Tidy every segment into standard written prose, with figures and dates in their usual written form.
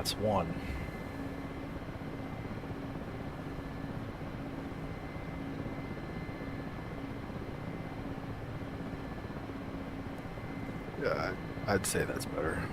That's one. Yeah, I'd say that's better.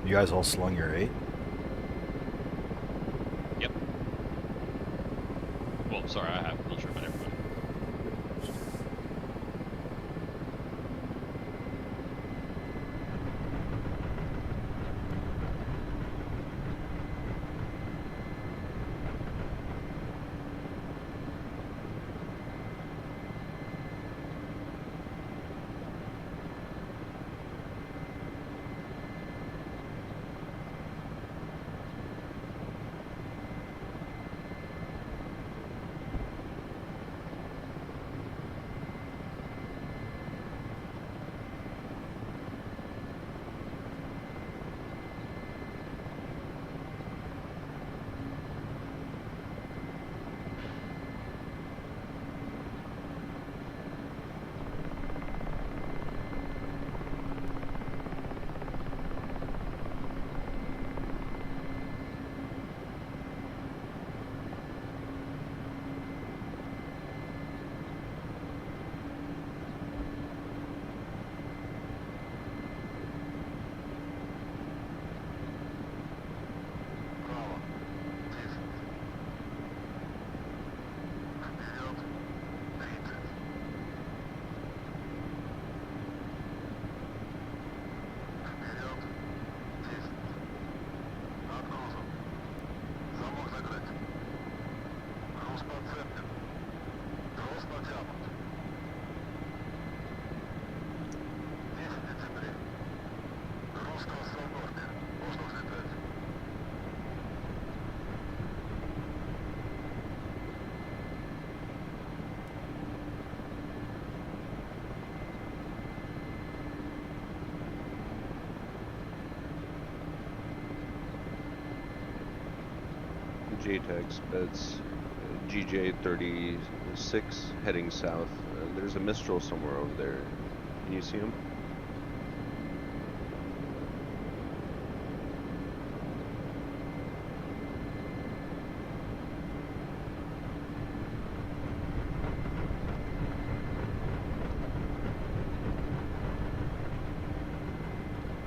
You guys all slung your 8? Yep. Well, sorry, I have. I'm not sure about everybody. JTAG beds, GJ36 heading south. There's a Mistral somewhere over there. Can you see him?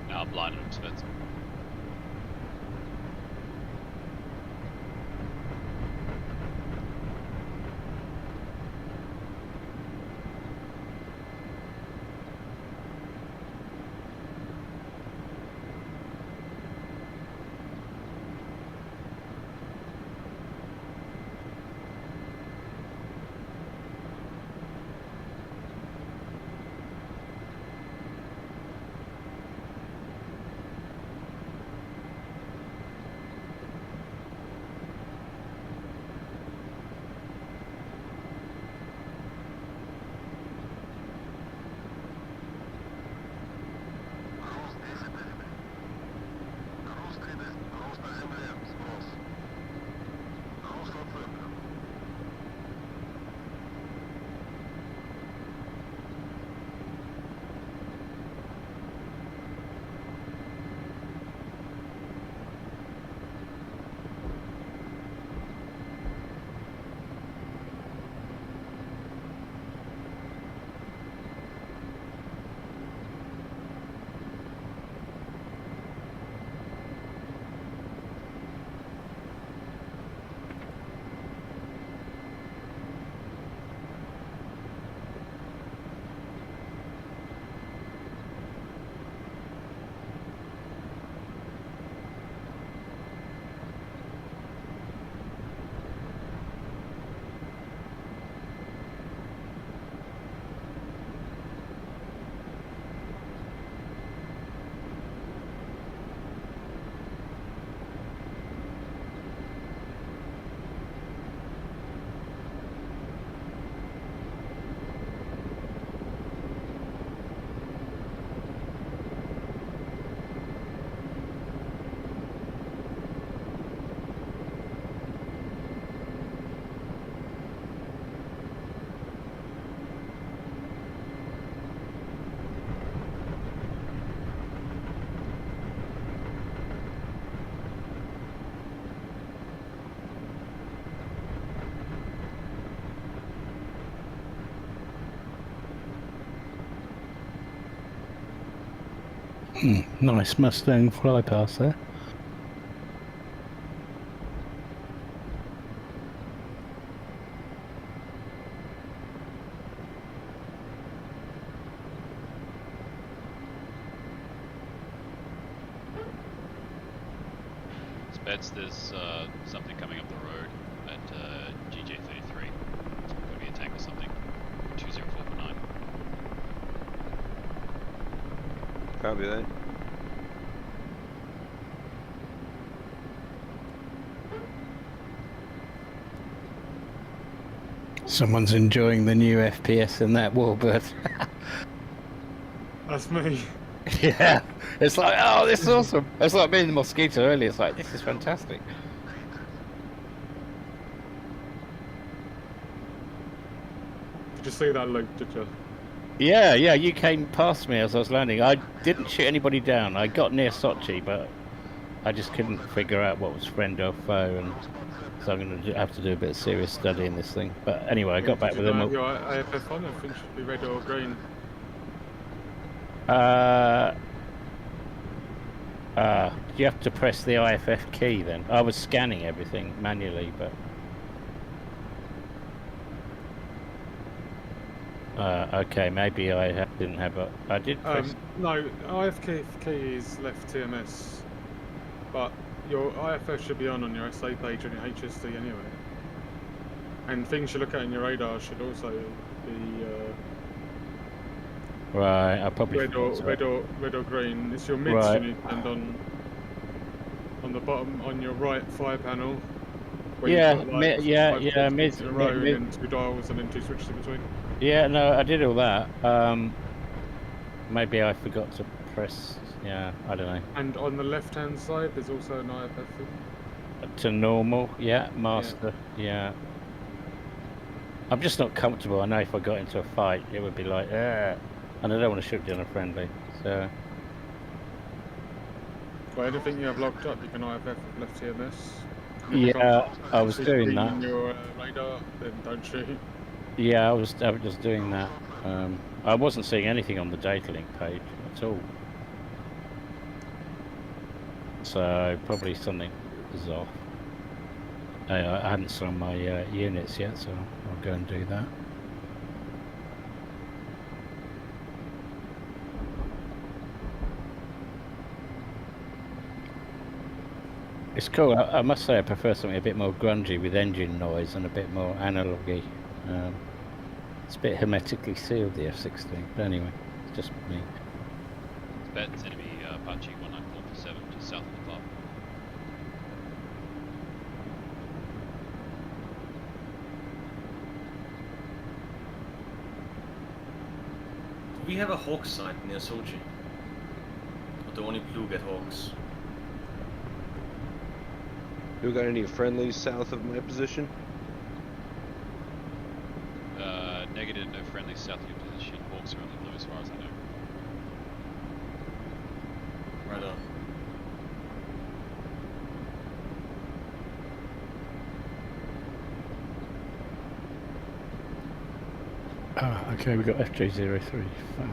Now I'm blind and expensive. Nice Mustang fly past there. Speds, there's something coming up the road at GJ33. Could be a tank or something. 20449. Copy that. Someone's enjoying the new FPS in that warbird. That's me. Yeah, it's like, oh, this is awesome. It's like being the Mosquito earlier. It's like, this is fantastic. Did you see that, Luke? Did you? Yeah, you came past me as I was landing. I didn't shoot anybody down. I got near Sochi, but I just couldn't figure out what was friend or foe, and so I'm going to have to do a bit of serious study in this thing. But anyway, I got back with them. Your AFF on, I think should be red or green. You have to press the IFF key then. I was scanning everything manually, but okay, maybe I didn't have a. I did press. No, IFF key is left TMS, but your IFF should be on your SA page and your HSD anyway. And things you look at in your radar should also be Right, I probably red or green. It's your mids Right. you need to turn on the bottom on your right fire panel. where Yeah, you've got, like, yeah, 5 yeah, switches in a row mid- and then 2 dials and then 2 switches in between. Yeah, no, I did all that. Maybe I forgot to press. Yeah, I don't know. And on the left hand side there's also an IFF. To normal, yeah, master, yeah. I'm just not comfortable. I know if I got into a fight, it would be like, and I don't want to shoot down a friendly. So Well, anything you have locked up, you can IFF with left TMS. And if you yeah, can't I was see doing green that. on your radar, then don't shoot. Yeah, I was just doing that. I wasn't seeing anything on the data link page at all. So probably something is off. I hadn't signed my units yet, so I'll go and do that. It's cool. I must say I prefer something a bit more grungy with engine noise and a bit more analogy. It's a bit hermetically sealed, the F-16. But anyway, it's just me. Speds, enemy Apache 1947 just south of the club. Do we have a Hawk site near Sochi? Or do only blue get Hawks? You got any friendlies south of my position? Negative, no friendly south of your position. Hawks are only blue as far as I know. Right on. Ah, okay, we got FJ03. Fab.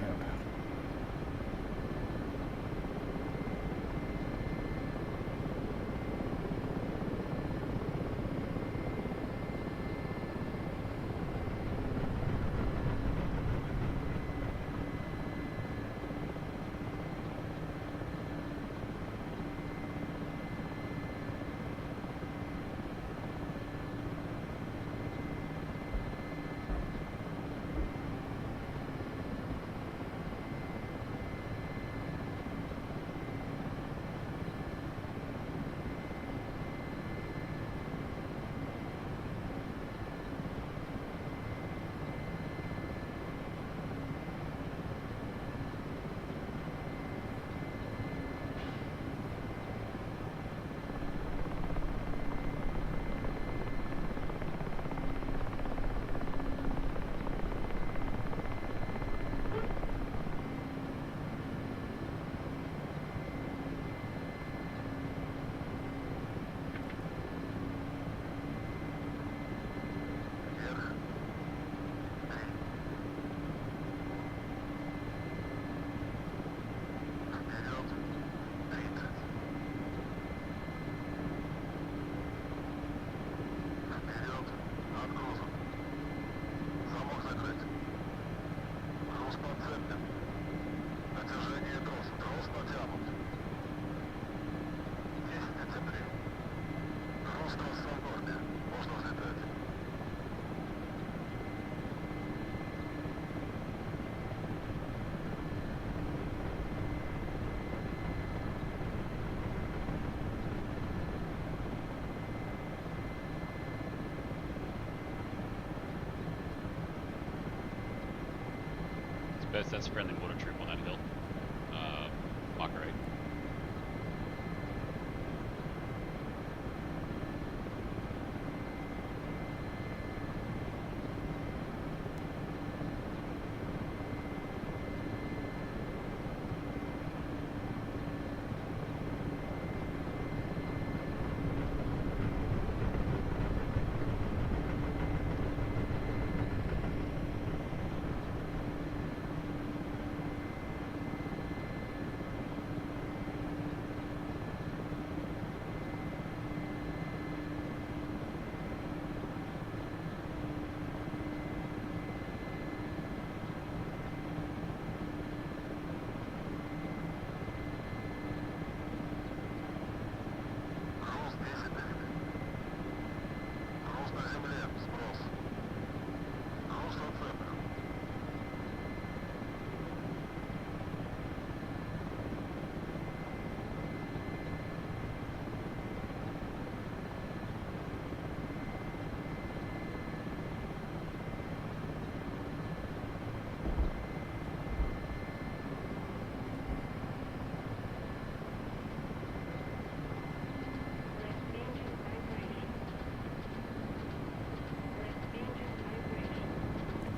That's a friendly mortar troop on that hill. Marker 8.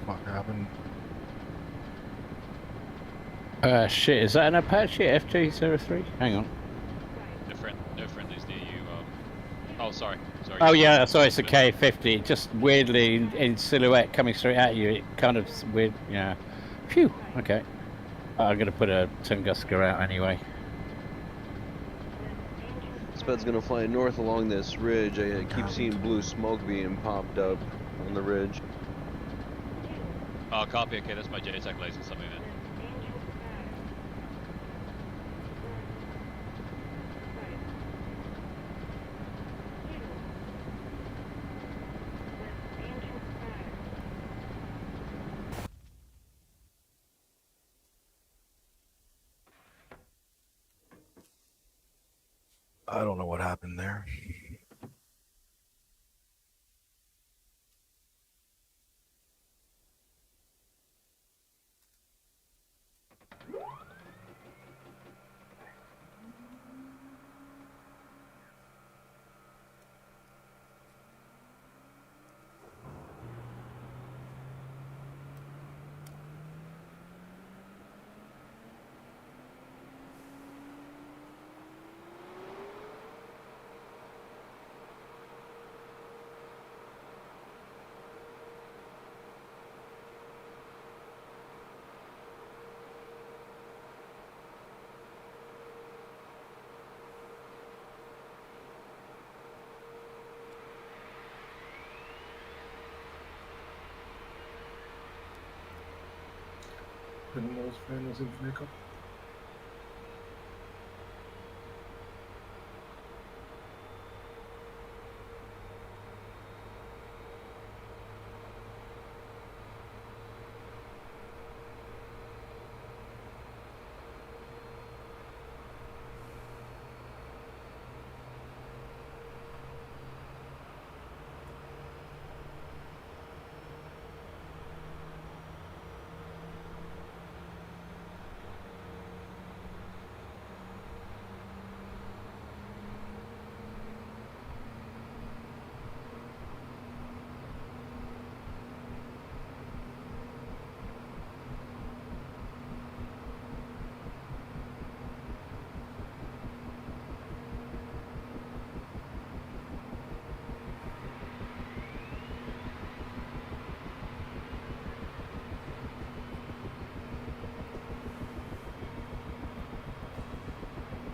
What happened? Shit, is that an Apache FG03? Hang on. No friendlies near you. Oh, sorry. Oh yeah, sorry, it's a K50. Just weirdly in silhouette coming straight at you. It kind of weird, yeah. Phew. Okay. I'm gonna put a Tunguska out anyway. Sped's gonna fly north along this ridge. I keep seeing blue smoke being popped up on the ridge. Oh, copy. Okay, that's my JTAC laser something then. I don't know what happened there.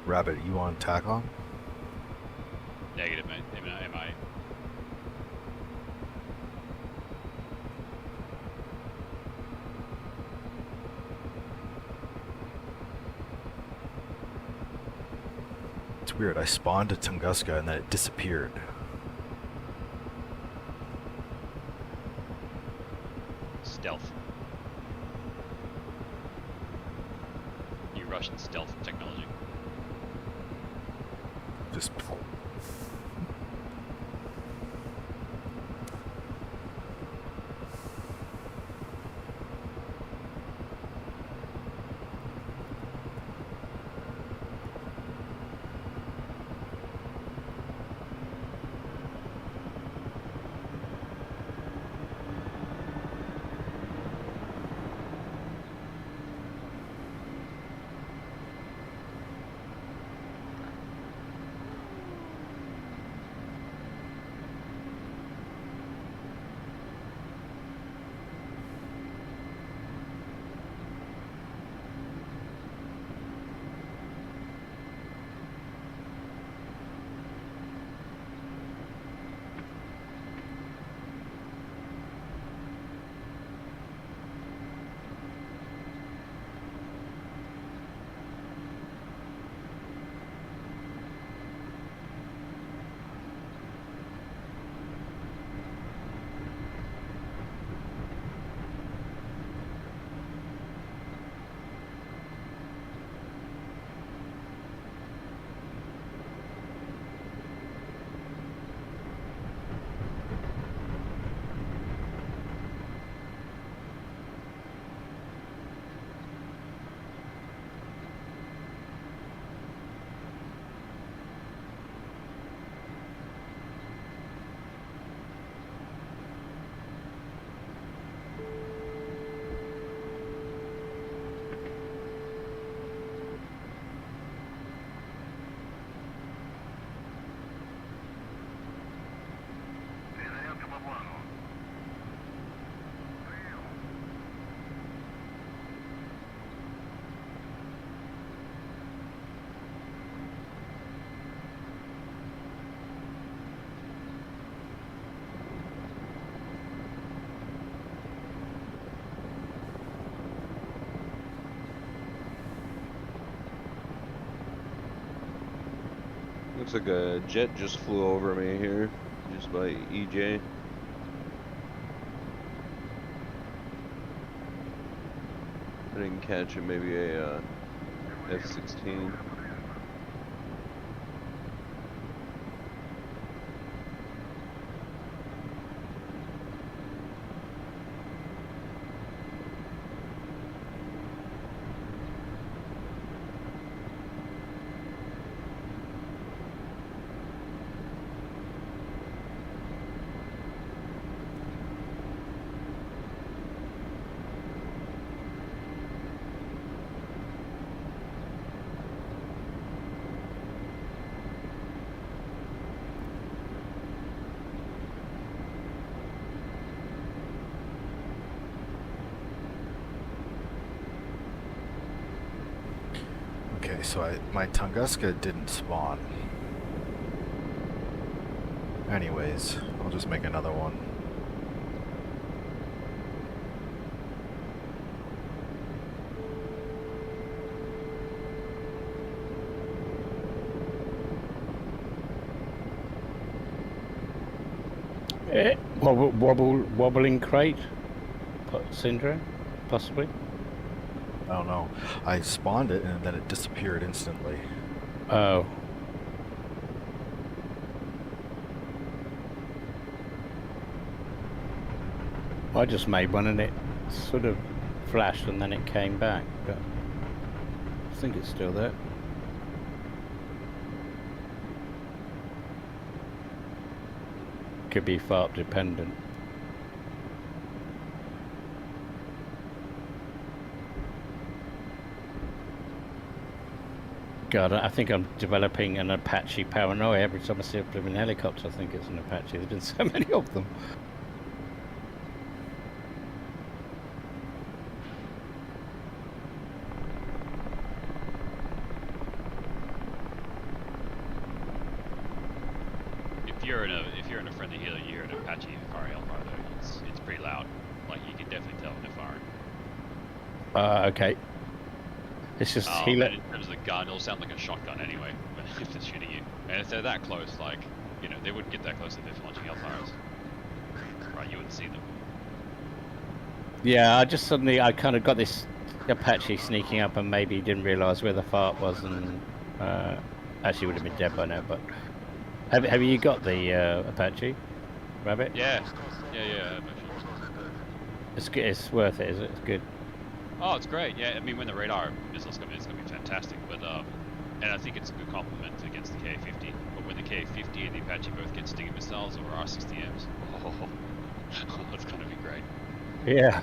Rabbit, you on tack on? Negative, mate. MI. It's weird. I spawned a Tunguska and then it disappeared. Stealth. New Russian stealth technology. Just. Looks like a jet just flew over me here, just by EJ. I didn't catch it, maybe a F-16. Okay, so my Tunguska didn't spawn. Anyways, I'll just make another one. Wobbling crate syndrome, possibly. I don't know. I spawned it and then it disappeared instantly. Oh. I just made one and it sort of flashed and then it came back, but I think it's still there. Could be fart dependent. God, I think I'm developing an Apache paranoia. Every time I see a flipping helicopter, I think it's an Apache. There's been so many of them. If you're in a friendly helo, you hear an Apache firing Hellfire though. It's pretty loud. Like you can definitely tell when they're firing. Okay. It's just In terms of the gun, it'll sound like a shotgun anyway if they're shooting you. And if they're that close, like, you know, they wouldn't get that close if they're launching Hellfires. Right, you wouldn't see them. Yeah, I kind of got this Apache sneaking up and maybe didn't realise where the fart was and actually would have been dead by now, but have you got the Apache, Rabbit? Yeah. It's good, it's worth it, is it? It's good. Oh, it's great. Yeah, I mean, when the radar missiles come in, it's going to be fantastic. But and I think it's a good complement against the Ka-50. But when the Ka-50 and the Apache both get Stinger missiles or R-60Ms, it's going to be great. Yeah.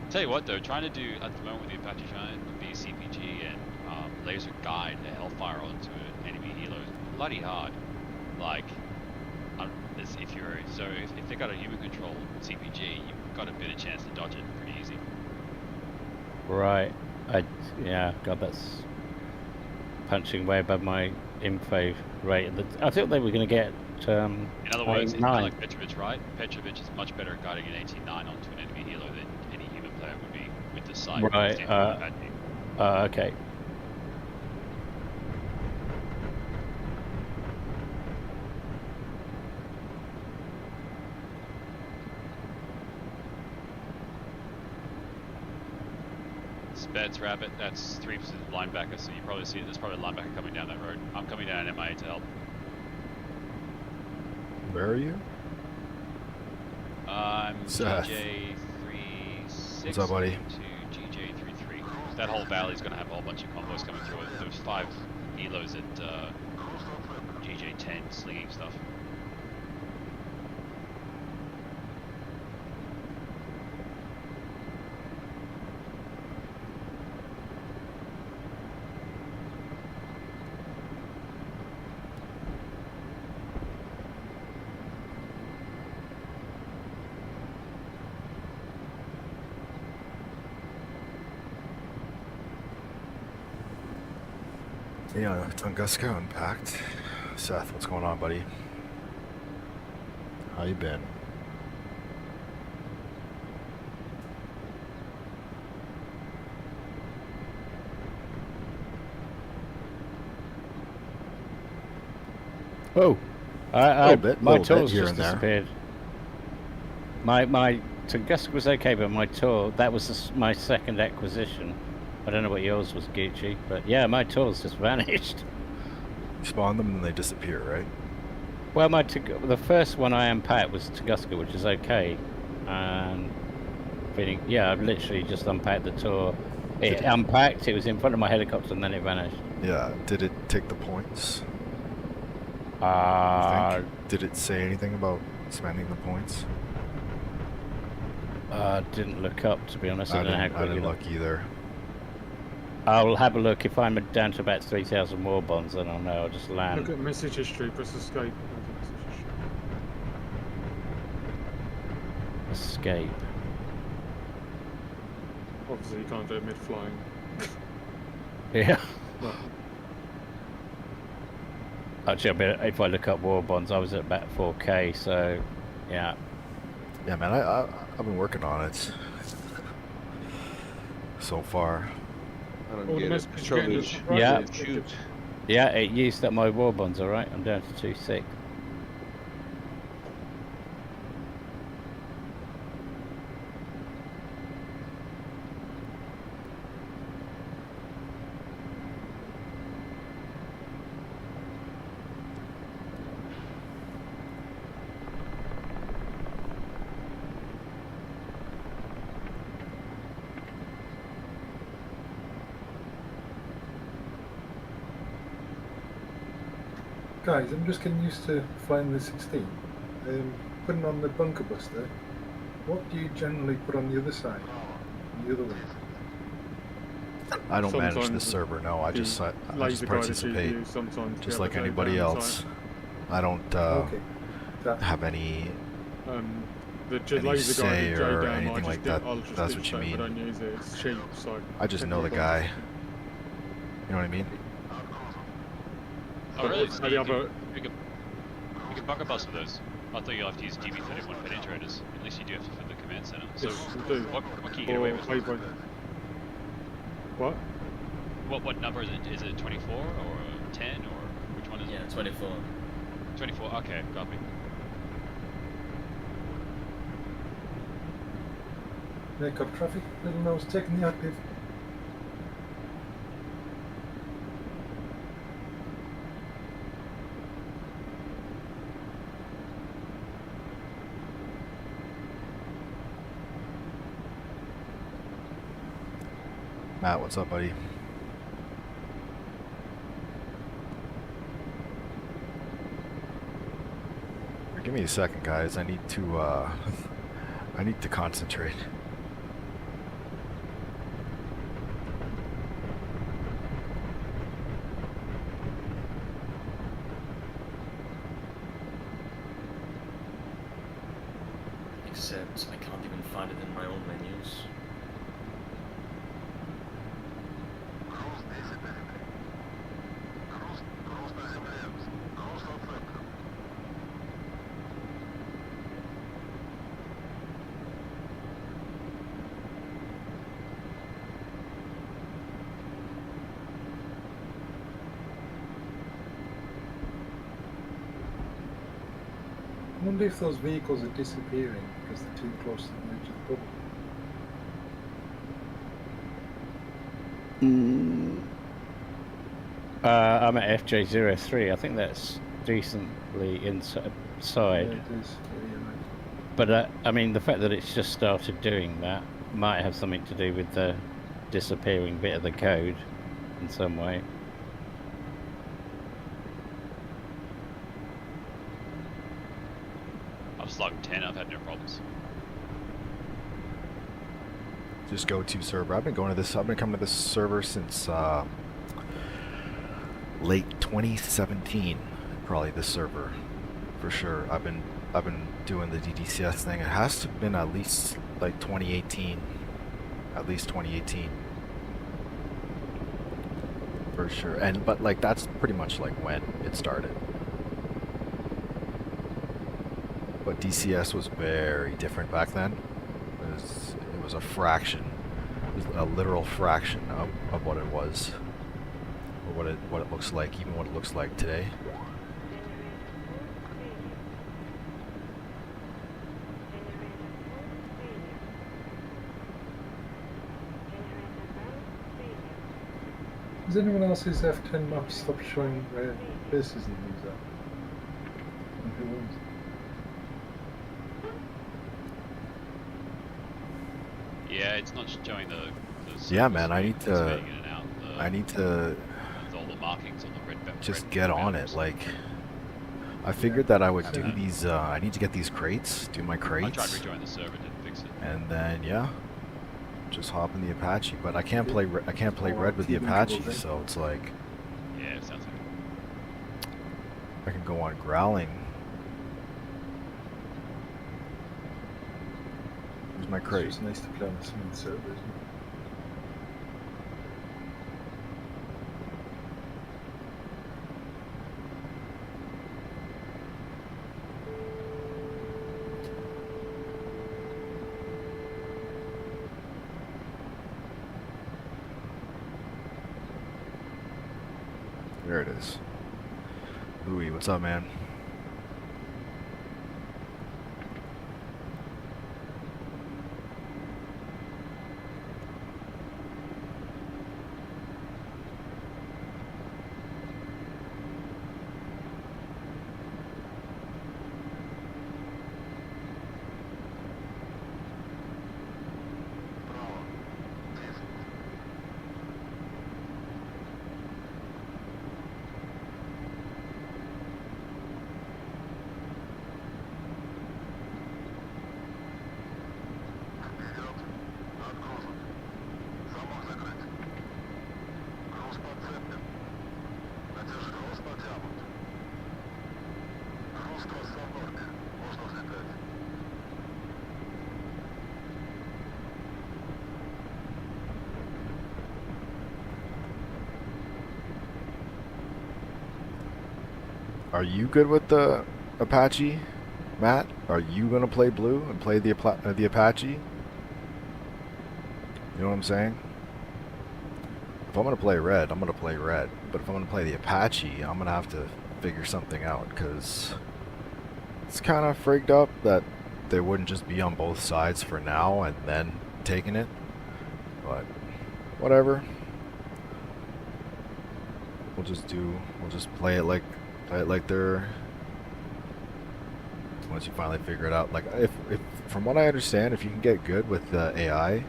Tell you what, though, trying to do at the moment with the Apache Giant, the BCPG, and laser guide the Hellfire onto an enemy helo is bloody hard. Like, if they got a human control CPG, you've got a better chance to dodge it pretty easy. Right. Yeah, God, that's punching way above my info rate. I thought they were going to get in other words, it's kind of 9. like Petrovic, right? Petrovic is much better at guiding an 18-9 onto an enemy helo than any human player would be with the sight. Right. Okay. Speds Rabbit, that's 3% linebacker, so you probably see it. There's probably a linebacker coming down that road. I'm coming down an MIA to help. Where are you? I'm Seth. GJ36 What's up, buddy? to GJ33. That whole valley's going to have a whole bunch of convoys coming through it. There's 5 helos at GJ10 slinging stuff. Yeah, Tunguska unpacked. Seth, what's going on, buddy? How you been? Oh, Little bit my here tool's just and there. disappeared. My Tunguska was okay, but my tool, that was my second acquisition. I don't know what yours was, Gucci, but yeah, my tool's just vanished. You spawn them and then they disappear, right? Well, the first one I unpacked was Tunguska, which is okay. And yeah, I've literally just unpacked the tour. It unpacked, it was in front of my helicopter, and then it vanished. Yeah. Did it take the points? Did it say anything about spending the points? Didn't look up, to be honest. I don't know how I quick didn't you look either. I'll have a look. If I'm down to about 3,000 war bonds, then I'll know. I'll just land. Look at message history, press escape. Escape. Obviously you can't do it mid-flying. Yeah. Well, Actually, if I look up war bonds, I was at about 4K, so yeah. Yeah, man. I've been working on it so far. I don't all the get it. messages Show you're getting me. is right Yeah. there. Shoot. Yeah, it used up my war bonds, alright. I'm down to 2.6. Guys, I'm just getting used to flying the 16. Putting on the bunker buster, what do you generally put on the other side? The other way? I don't manage the Sometimes server. No, I just laser guided participate, GPU, sometimes just the like other anybody down else. site. I don't Okay. That, have any. The Any laser say guided J or down, anything like that, I'll just that's ditch what you that, mean. I don't use it. It's cheap, so I just know the $10. guy. You know what I mean? Oh, really? But So the you other, can bunker bus with those. I thought you'll have to use GB31 penetrators. At least you do have to for the command center. So yes, we do. what can you get away with? What? What number is it? Is it 24 or 10 or which one is Yeah, it? 24. 24. Okay, copy. make up traffic, little nose taking the active. Matt, what's up, buddy? Give me a second, guys. I need to I need to concentrate. Except I can't even find it in my own menus. I wonder if those vehicles are disappearing because they're too close to the edge of the bubble. I'm at FJ03. I think that's decently inside. Yeah, it is. Yeah, you're right. But I mean, the fact that it's just started doing that might have something to do with the disappearing bit of the code in some way. I've slugged 10. I've had no problems. Just go to server. I've been coming to this server since late 2017. Probably this server, for sure. I've been doing the DDCS thing. It has to have been at least like 2018. At least 2018. For sure. But like that's pretty much like when it started. But DCS was very different back then. It was a fraction. It was a literal fraction of what it was. Or what it looks like, even what it looks like today. Does anyone else's F10 map stop showing where bases and things are? And who owns it? Yeah, it's not showing the Yeah, circles man, I screen, need it's to- fading in and out, I need to with all the markings on the red. just red get on boundaries. it. Like, I figured that I would do Yeah. these. I need to get these crates, do my I tried crates, rejoin the server, didn't fix it. and then yeah, just hop in the Apache. But I can't play. I can't play Oh, red with the keep in Apache, trouble, so it's like Yeah, it sounds like I can go on growling. Where's my It's crate? just nice to play on a smooth server, isn't it? There it is. Louis, what's up, man? Are you good with the Apache, Matt? Are you gonna play blue and play the Apache? You know what I'm saying? If I'm gonna play red, I'm gonna play red. But if I'm gonna play the Apache, I'm gonna have to figure something out because it's kind of frigged up that they wouldn't just be on both sides for now and then taking it. But whatever. We'll just play it like they're. Once you finally figure it out, like if from what I understand, if you can get good with the AI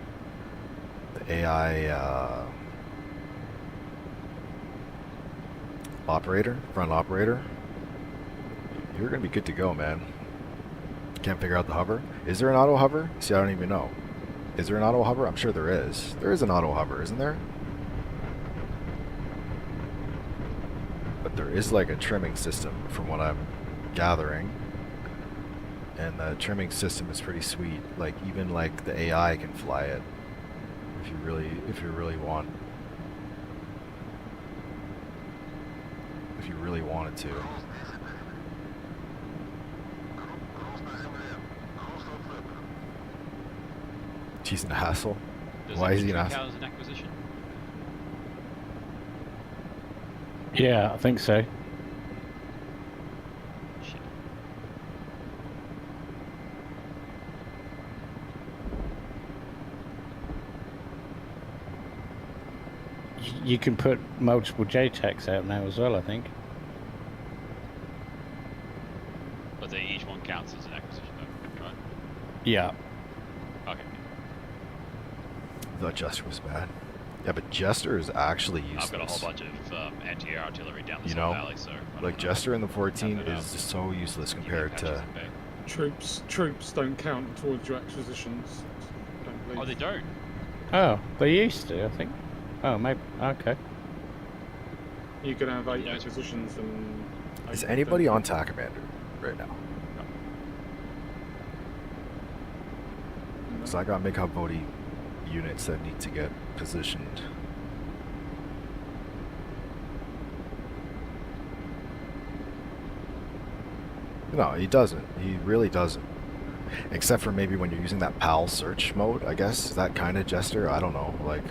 front operator, you're gonna be good to go, man. Can't figure out the hover. Is there an auto hover? See, I don't even know. Is there an auto hover? I'm sure there is. There is an auto hover, isn't there? But there is like a trimming system from what I'm gathering. And the trimming system is pretty sweet. Like even like the AI can fly it if you really want. If you really wanted to. He's an hassle. Does Why it is he an count asshole? as an acquisition? Yeah, I think so. Shit. You can put multiple JTAGs out now as well, I think. But they each one counts as an acquisition, though, right? Yeah. Okay. I thought Jester was bad. Yeah, but Jester is actually useless. I've got a whole bunch of anti-air artillery down this You know, whole valley, so I don't Like know. Jester in the 14 Have it is just so useless Keep compared Apaches to. at bay. Troops don't count towards your acquisitions. Don't believe. Oh, they don't. Oh, they used to, I think. Oh, maybe. Okay. You can have 8 Yeah, it's- acquisitions and. Is 8 anybody don't on count. TAC Commander right now? No. Because I got Make-Up Vody units that need to get positioned. No, he doesn't. He really doesn't. Except for maybe when you're using that PAL search mode, I guess. Is that kind of Jester? I don't know. Like.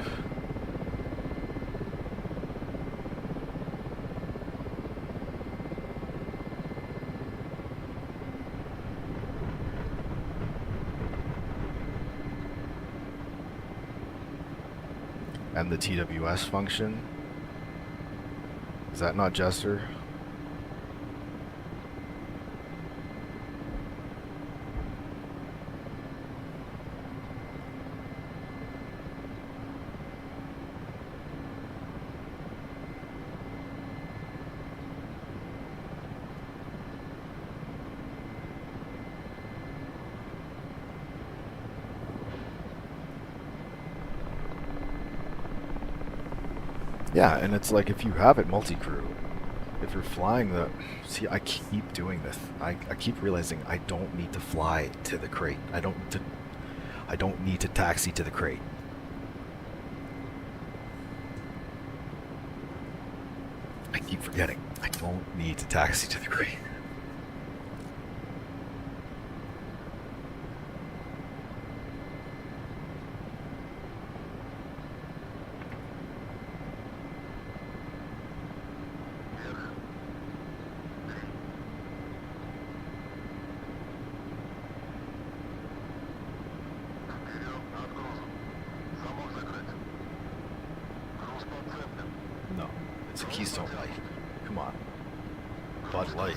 And the TWS function that not Jester? Yeah, and it's like if you have it multi-crew, if you're flying the... See, I keep doing this. I keep realizing I don't need to fly to the crate. I don't need to taxi to the crate. I keep forgetting. I don't need to taxi to the crate. No, it's a Keystone Light. Come on. Bud Light.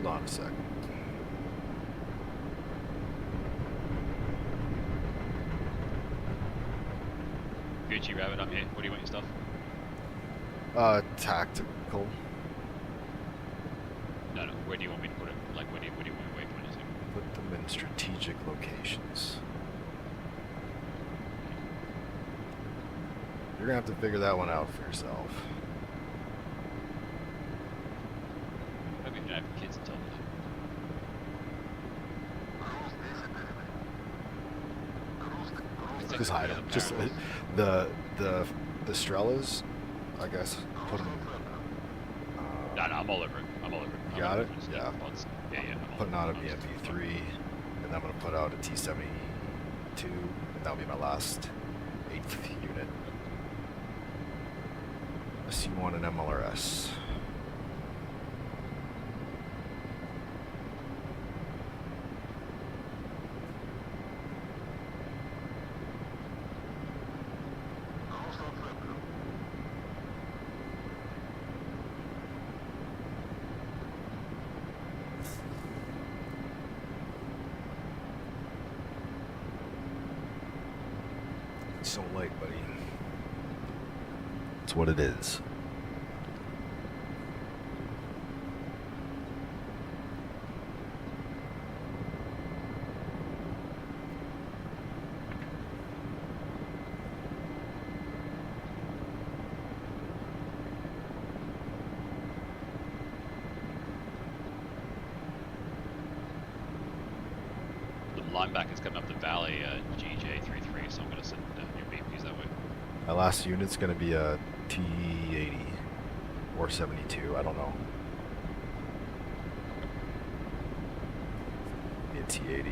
Hold on a sec. Gucci Rabbit, I'm here. What do you want your stuff? Tactical. No, where do you want me to put it? Like, where do you want me to waypoint it to? Put them in strategic locations. You're gonna have to figure that one out for yourself. Maybe you don't have kids until then. Just hide them. Just the Strellas, I guess. Put them. No, I'm all over it. I'm all over it. You got it? Yeah. Yeah. Yeah. Putting out a BMP3, and then I'm gonna put out a T-72, and that'll be my last 8th unit. SU-1 and MLRS. It's so light, buddy. It's what it is. The linebacker's coming up the valley, GJ33, so I'm going to send your BMPs that way. My last unit's gonna be a T-80 or 72. I don't know. Be a T-80.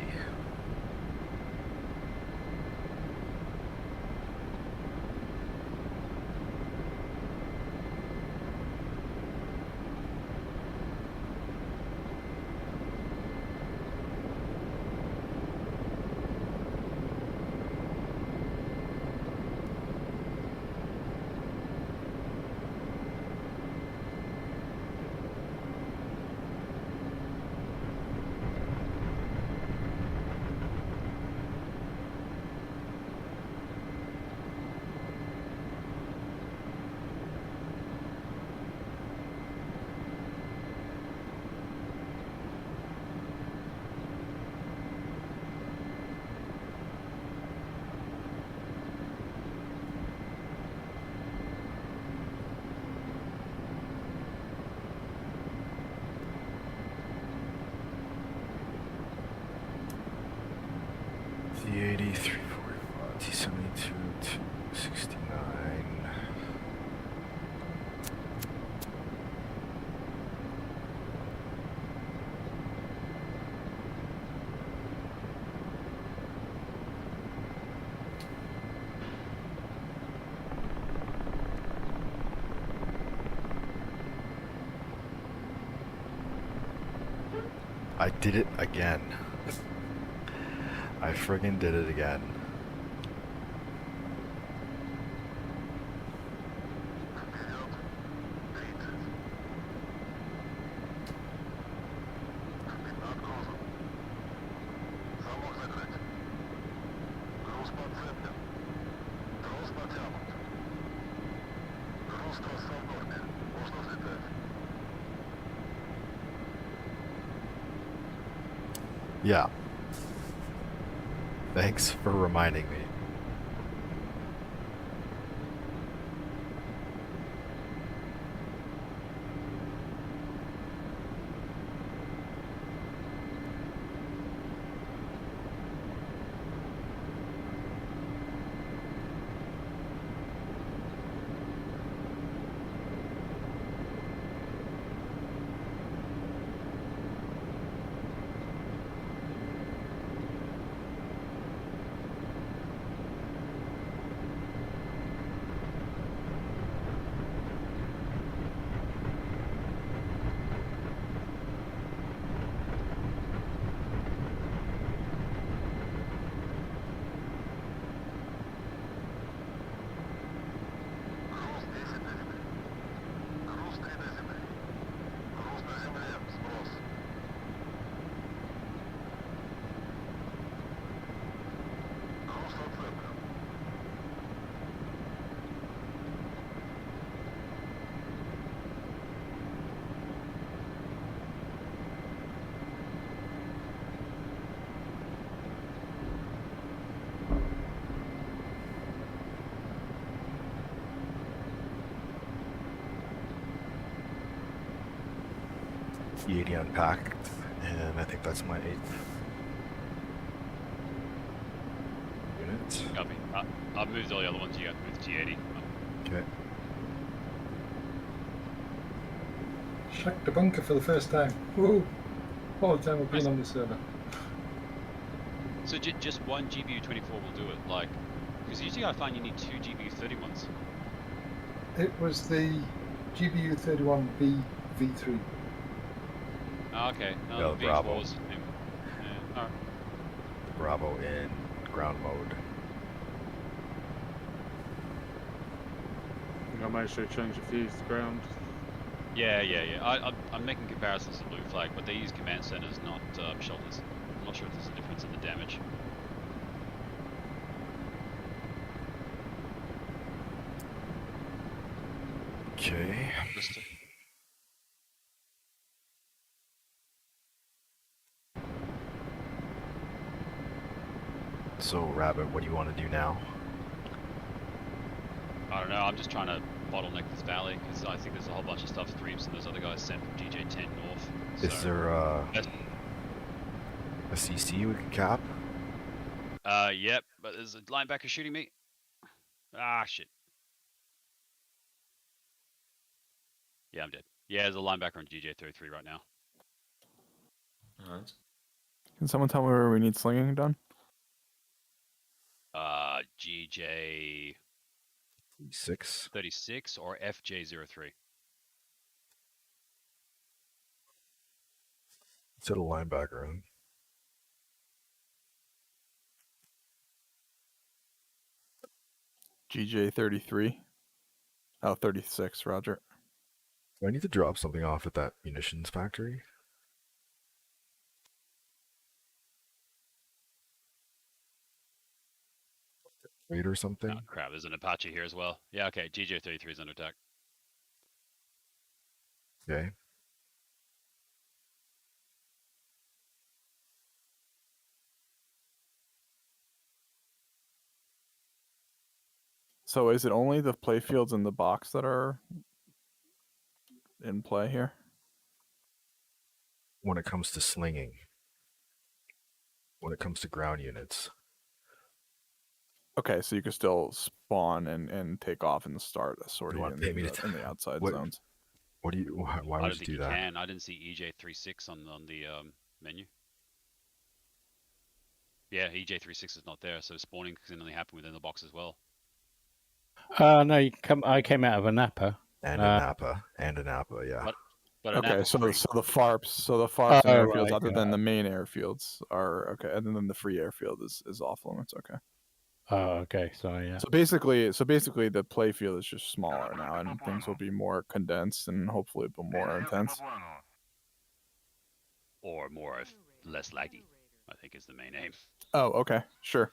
T80, 345, T72, 269. I did it again. I friggin' did it again. Yeah. Thanks for reminding me. T80 unpacked, and I think that's my 8th unit. Copy. I've moved all the other ones. You got to move T80. Okay. Shacked the bunker for the first time. Woohoo! All the time I've been on this server. So just one GPU24 will do it, like, because usually I find you need 2 GPU31s. It was the GPU 31B V3. Oh, okay. No, Yeah, the Bravo. V4s. Yeah. Alright. Bravo in ground mode. I think I might actually change the fuse to ground. Yeah. I'm making comparisons to Blue Flag, but they use command centers, not shelters. I'm not sure if there's a difference in the damage. Okay. Just So, Rabbit, what do you want to do now? I don't know, I'm just trying to bottleneck this valley, because I think there's a whole bunch of stuff Threeps and those other guys sent from GJ10 north. Is So, there Yes. a CC we can cap? Yep, but there's a linebacker shooting me. Ah, shit. Yeah, I'm dead. Yeah, there's a linebacker on GJ33 right now. Alright. Can someone tell me where we need slinging done? GJ36 6. or FJ03. Instead of linebacker. Huh? GJ 33. Oh, 36, Roger. Do I need to drop something off at that munitions factory? Raid or something? Oh, crap, there's an Apache here as well. Yeah, okay, GJ33 is under attack. Okay. So is it only the playfields in the box that are in play here? When it comes to slinging. When it comes to ground units. Okay, so you can still spawn and take off and start a sortie want in, to pay me the, to in the outside what- zones. What do you? Why I would don't you think do you that? can. I didn't see EJ36 on the menu. Yeah, EJ36 is not there, so spawning can only happen within the box as well. No, I came out of a Napa. And a Napa, yeah. But Okay, Annapolis so free. the FARPs and Oh, airfields right, other than yeah. the main airfields are okay, and then the free airfield is off limits. Okay. Oh, okay. Sorry, yeah. So basically, the play field is just smaller now, and things will be more condensed and hopefully a bit more intense. Or less laggy, I think is the main aim. Oh, okay, sure.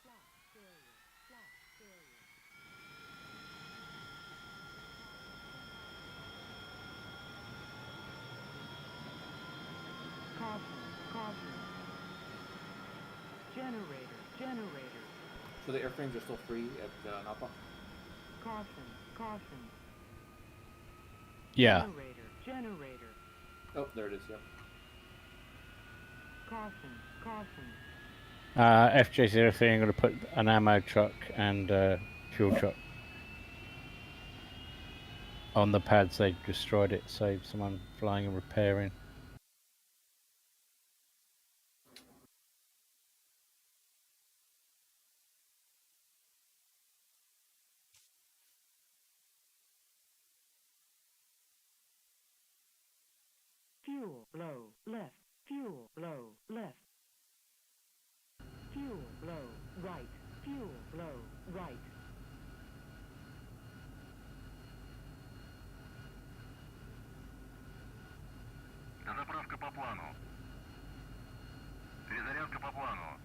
Generator. So the airframes are still free at Napa? Caution. Yeah. Generator. Oh, there it is, yep. Caution. FJ03, I'm going to put an ammo truck and fuel truck on the pads. They destroyed it, saved someone flying and repairing. Fuel low left. Fuel low left. Fuel low right. Fuel low right. Дозаправка по плану. Перезарядка по плану.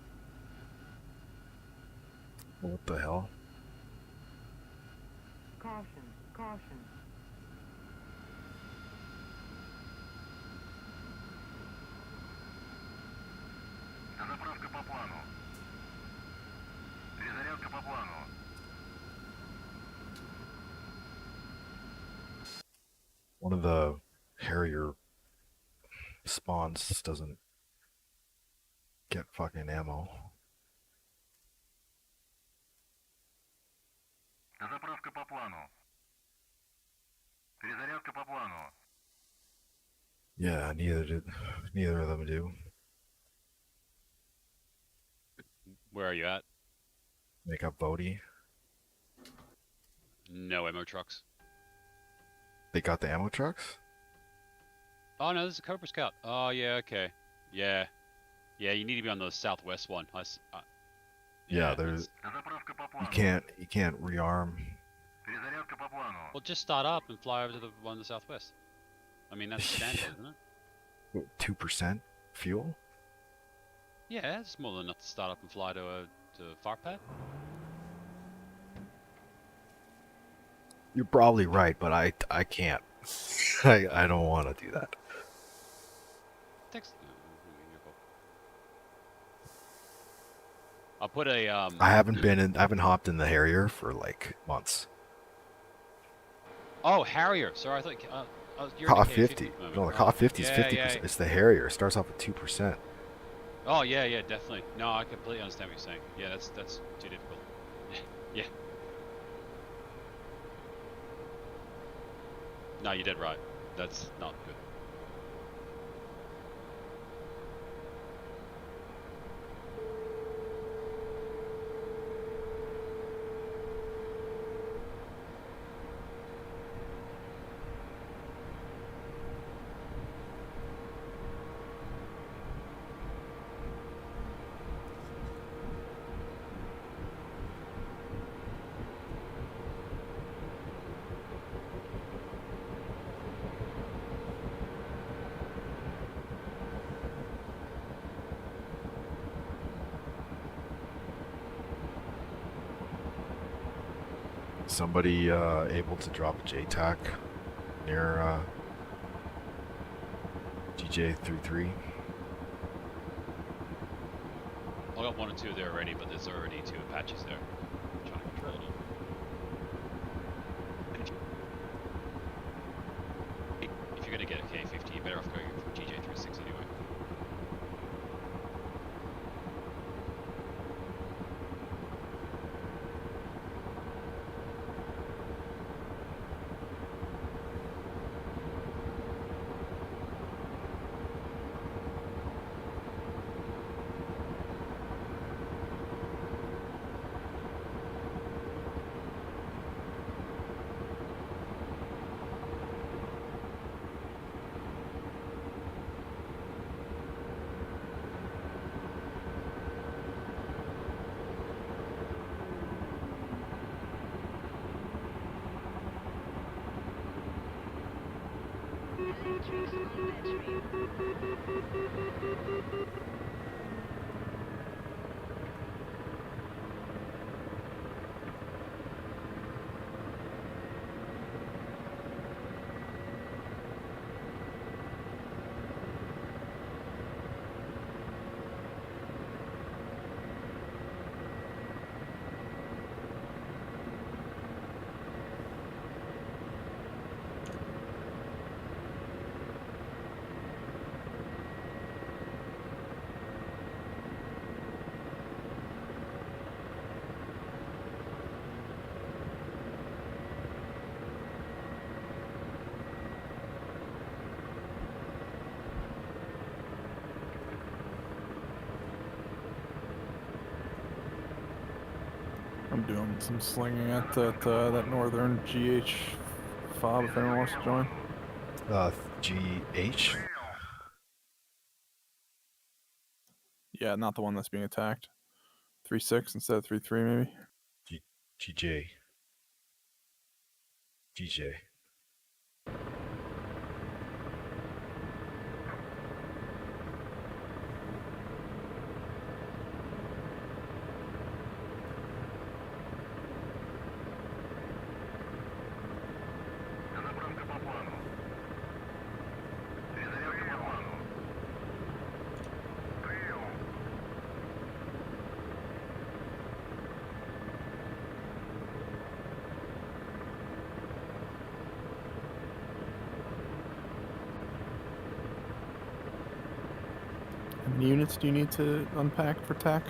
What the hell? Caution. Дозаправка по плану. Перезарядка по плану. One of the Harrier spawns doesn't get fucking ammo. Дозаправка по плану. Перезарядка по плану. Yeah, neither of them do. Where are you at? Make up Bodhi. No ammo trucks. They got the ammo trucks? Oh no, this is a Cobra Scout. Oh yeah, okay. Yeah, you need to be on the southwest one. Yeah, there's. Дозаправка по You плану. can't rearm. Перезарядка по плану. Well, just start up and fly over to the one in the southwest. I mean, that's standard, isn't it? 2% fuel? Yeah, it's more than enough to start up and fly to far pad. You're probably right, but I can't. I don't want to do that. I'll put a I haven't hopped in the Harrier for like months. Oh, Harrier. Sorry, I thought you're Ka in the K50 50. at the moment, No, the right? Ka 50 is Yeah, 50%. yeah. It's the Harrier. It starts off at 2%. Oh yeah, definitely. No, I completely understand what you're saying. Yeah, that's too difficult. Yeah. No, you did right. That's not good. Somebody able to drop a JTAC near GJ33? I got 1 or 2 there already, but there's already 2 Apaches there. I'm trying to control them. If you're gonna get a K50, you're better off going for GJ36 anyway. I'm doing some slinging at that northern GH fob if anyone wants to join. GH? Yeah, not the one that's being attacked. 3-6 instead of 3-3 maybe. GJ. GJ. Забранка по плану. Перезарядка по плану. Прием. How many units do you need to unpack for TAC?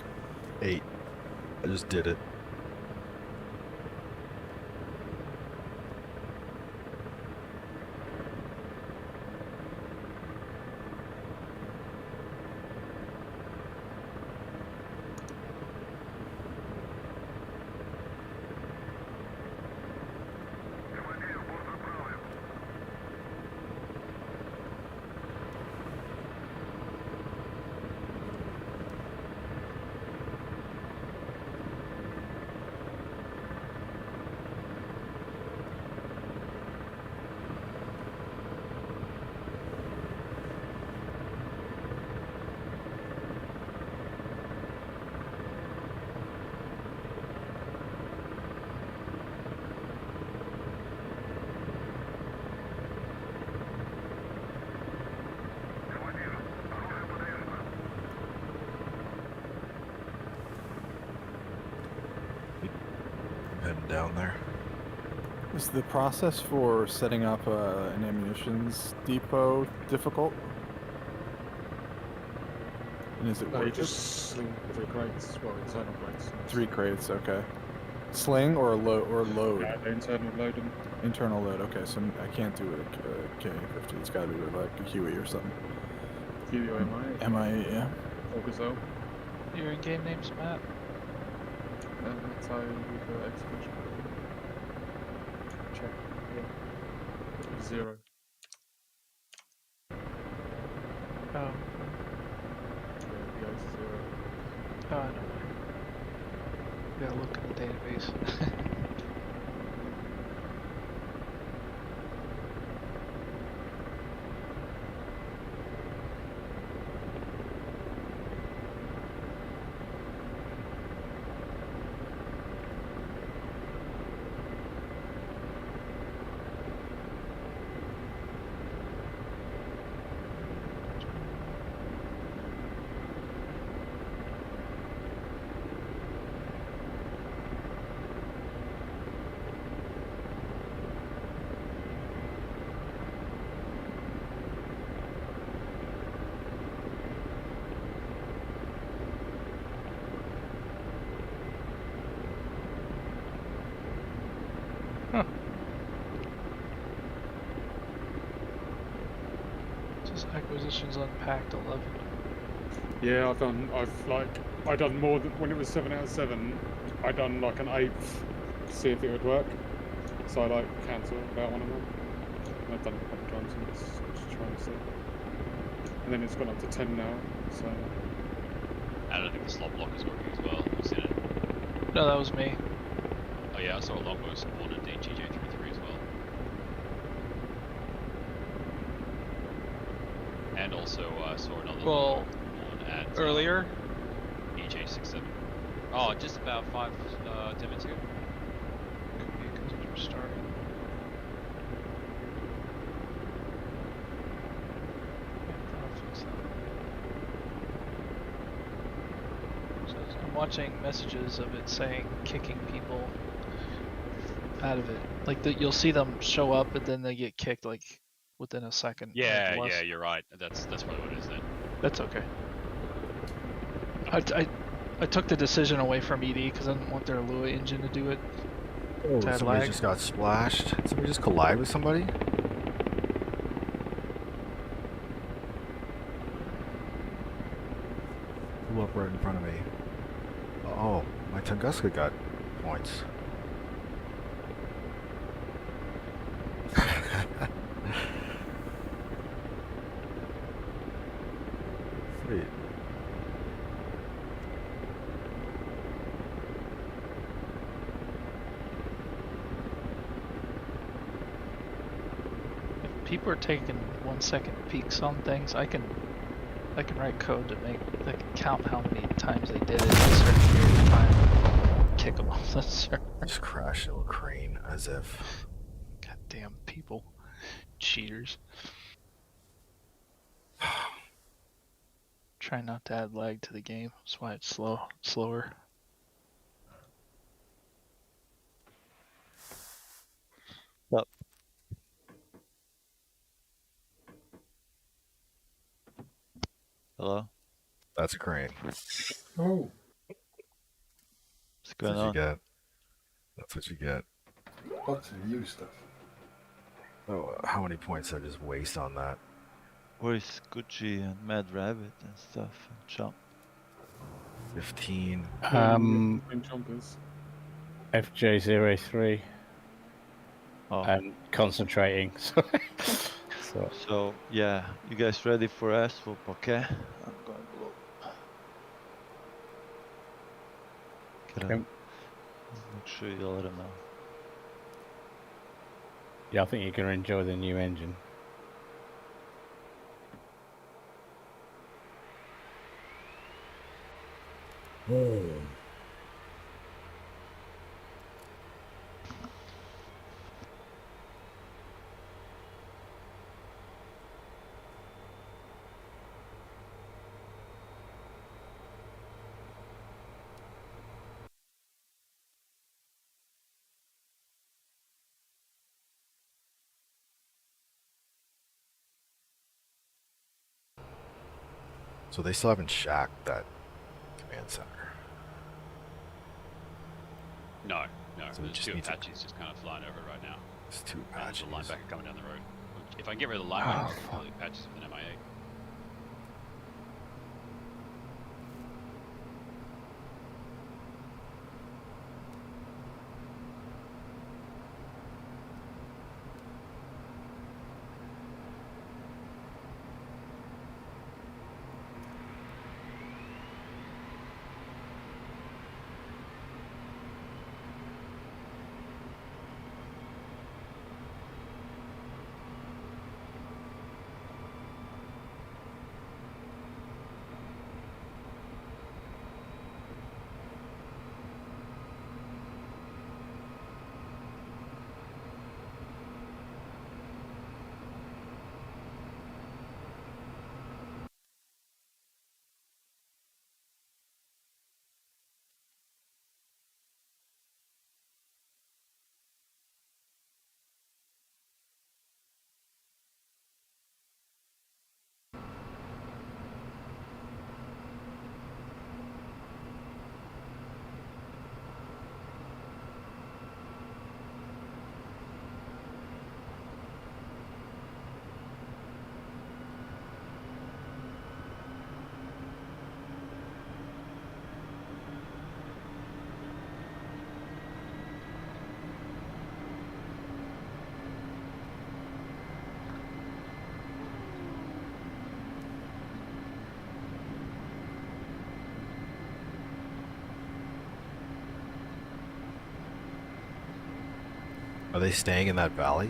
8. I just did it. Командир, борт заправлен. Командир, оружие подается. I'm heading down there. Is the process for setting up an ammunitions depot difficult? And is it No, you worth it? just sling 3 crates. Well, internal crates. 3 crates, okay. Sling or load? Yeah, the internal loading. Internal load, okay, so I can't do a K50, it's gotta be with like a Huey or something. QUMI. MI, yeah. Or Gazelle. Your in-game name's Matt. That's how you do the execution. Check. Yeah. 0. Oh, Yeah, the goes 0. oh, I know. Gotta look in the database. Just acquisitions unpacked 11. Yeah, I done more than, when it was 7 out of 7, I done like an 8th to see if it would work. So I like cancelled about one of them. And I've done it a couple of times and it's just trying to see. And then it's gone up to 10 now, so. I don't think the slot block is working as well. I've seen it. No, that was me. Oh yeah, I saw a longbow spawn at DGJ33 as well. and also saw another Well, one at earlier. EJ67. Oh, just about 10 minutes ago. Because it was starting. So I'm watching messages of it saying kicking people out of it. Like you'll see them show up, but then they get kicked like within a second. Yeah, like yeah, you're right. That's probably what it is then. That's okay. I took the decision away from ED because I didn't want their Lua engine to do it. Oh, to add somebody lag. just got splashed. Somebody just collide with somebody? Blew up right in front of me. Oh, my Tunguska got points. Sweet. If people are taking 1 second peeks on things, I can write code to make that can count how many times they did it in a certain period of time. Kick them off the server. Just crashed into a crane as if. Goddamn people, cheaters. Try not to add lag to the game. That's why it's slower. Up. Hello? That's a crane. Oh, What's going That's what on? you get. That's what you get. lots of new stuff. Oh, how many points did I just waste on that? Where's Gucci and Mad Rabbit and stuff and Chomp? 15. And chompers. FJ03. Oh. And concentrating. So yeah, you guys ready for ASUS? Okay. I'm going below. Okay. Make sure you let him know. Yeah, I think you're going to enjoy the new engine. So they still haven't shacked that command center. No. So we There's just two need to- Apaches just kind of flying over it right now. It's two And there's a Apaches. linebacker coming down the road. If I can get rid of the linebacker, I'll the Apaches with an MIA. Are they staying in that valley?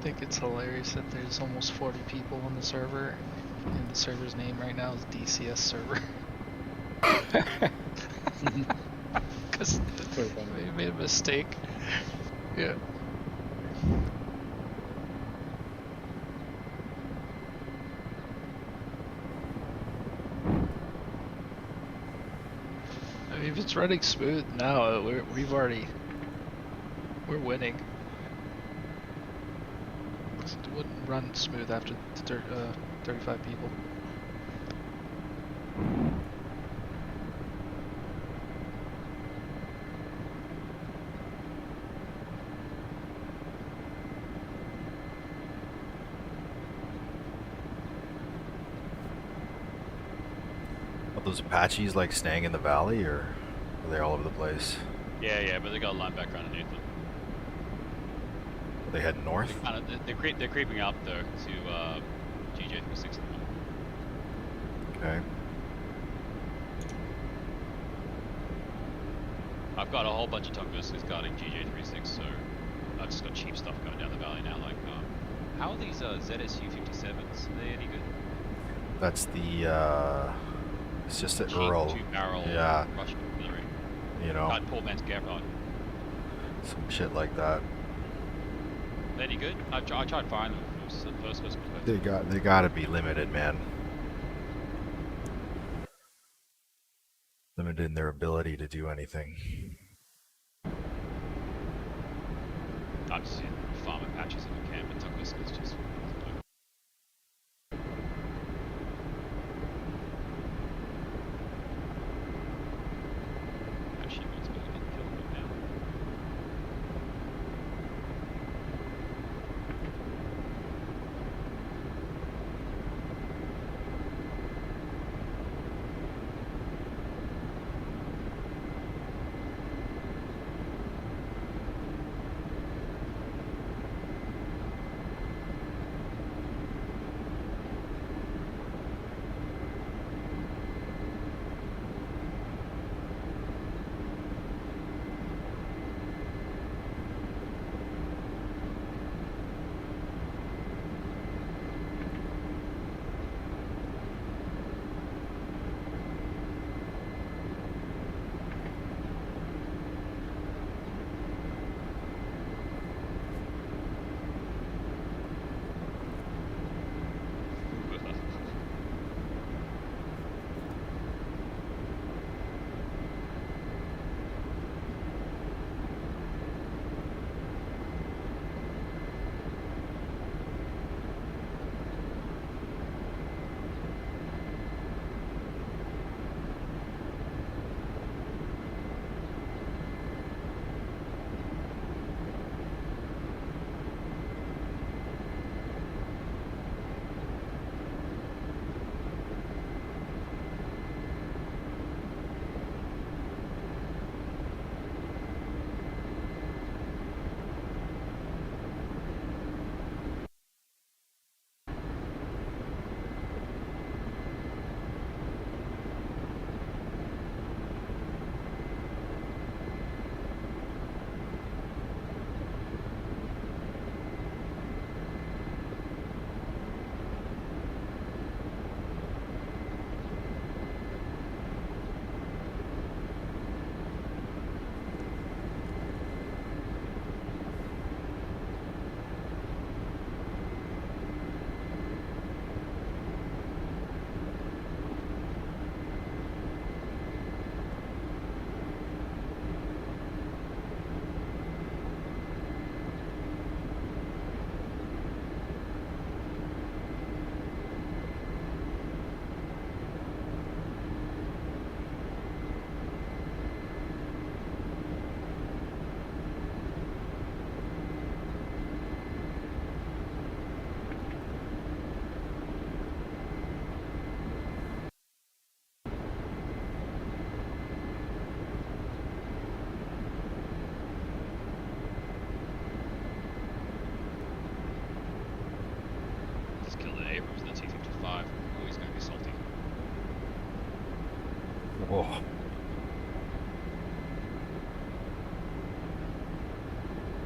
think it's hilarious that there's almost 40 people on the server, and the server's name right now is DCS server. Because they made a mistake. Yeah. I mean, if it's running smooth now, we're winning. 'Cause it wouldn't run smooth after 35 people. Are those Apaches like staying in the valley, or are they all over the place? Yeah, but they got a line back underneath them. Are they heading north? They're creeping up though to GJ36 at the moment. Okay. I've got a whole bunch of Tunguskas guarding GJ36, so I've just got cheap stuff going down the valley now. Like, how are these ZSU 57s? Are they any good? That's the it's just an Earl. 2-barrel Russian artillery. You know. Poor man's Gavrod. Some shit like that. They any good? I tried firing them from the first person perspective. They gotta be limited, man. Limited in their ability to do anything. I'm just farming patches if I can, but Tunguskas just. Actually, what's going to get killed right now? Whoa.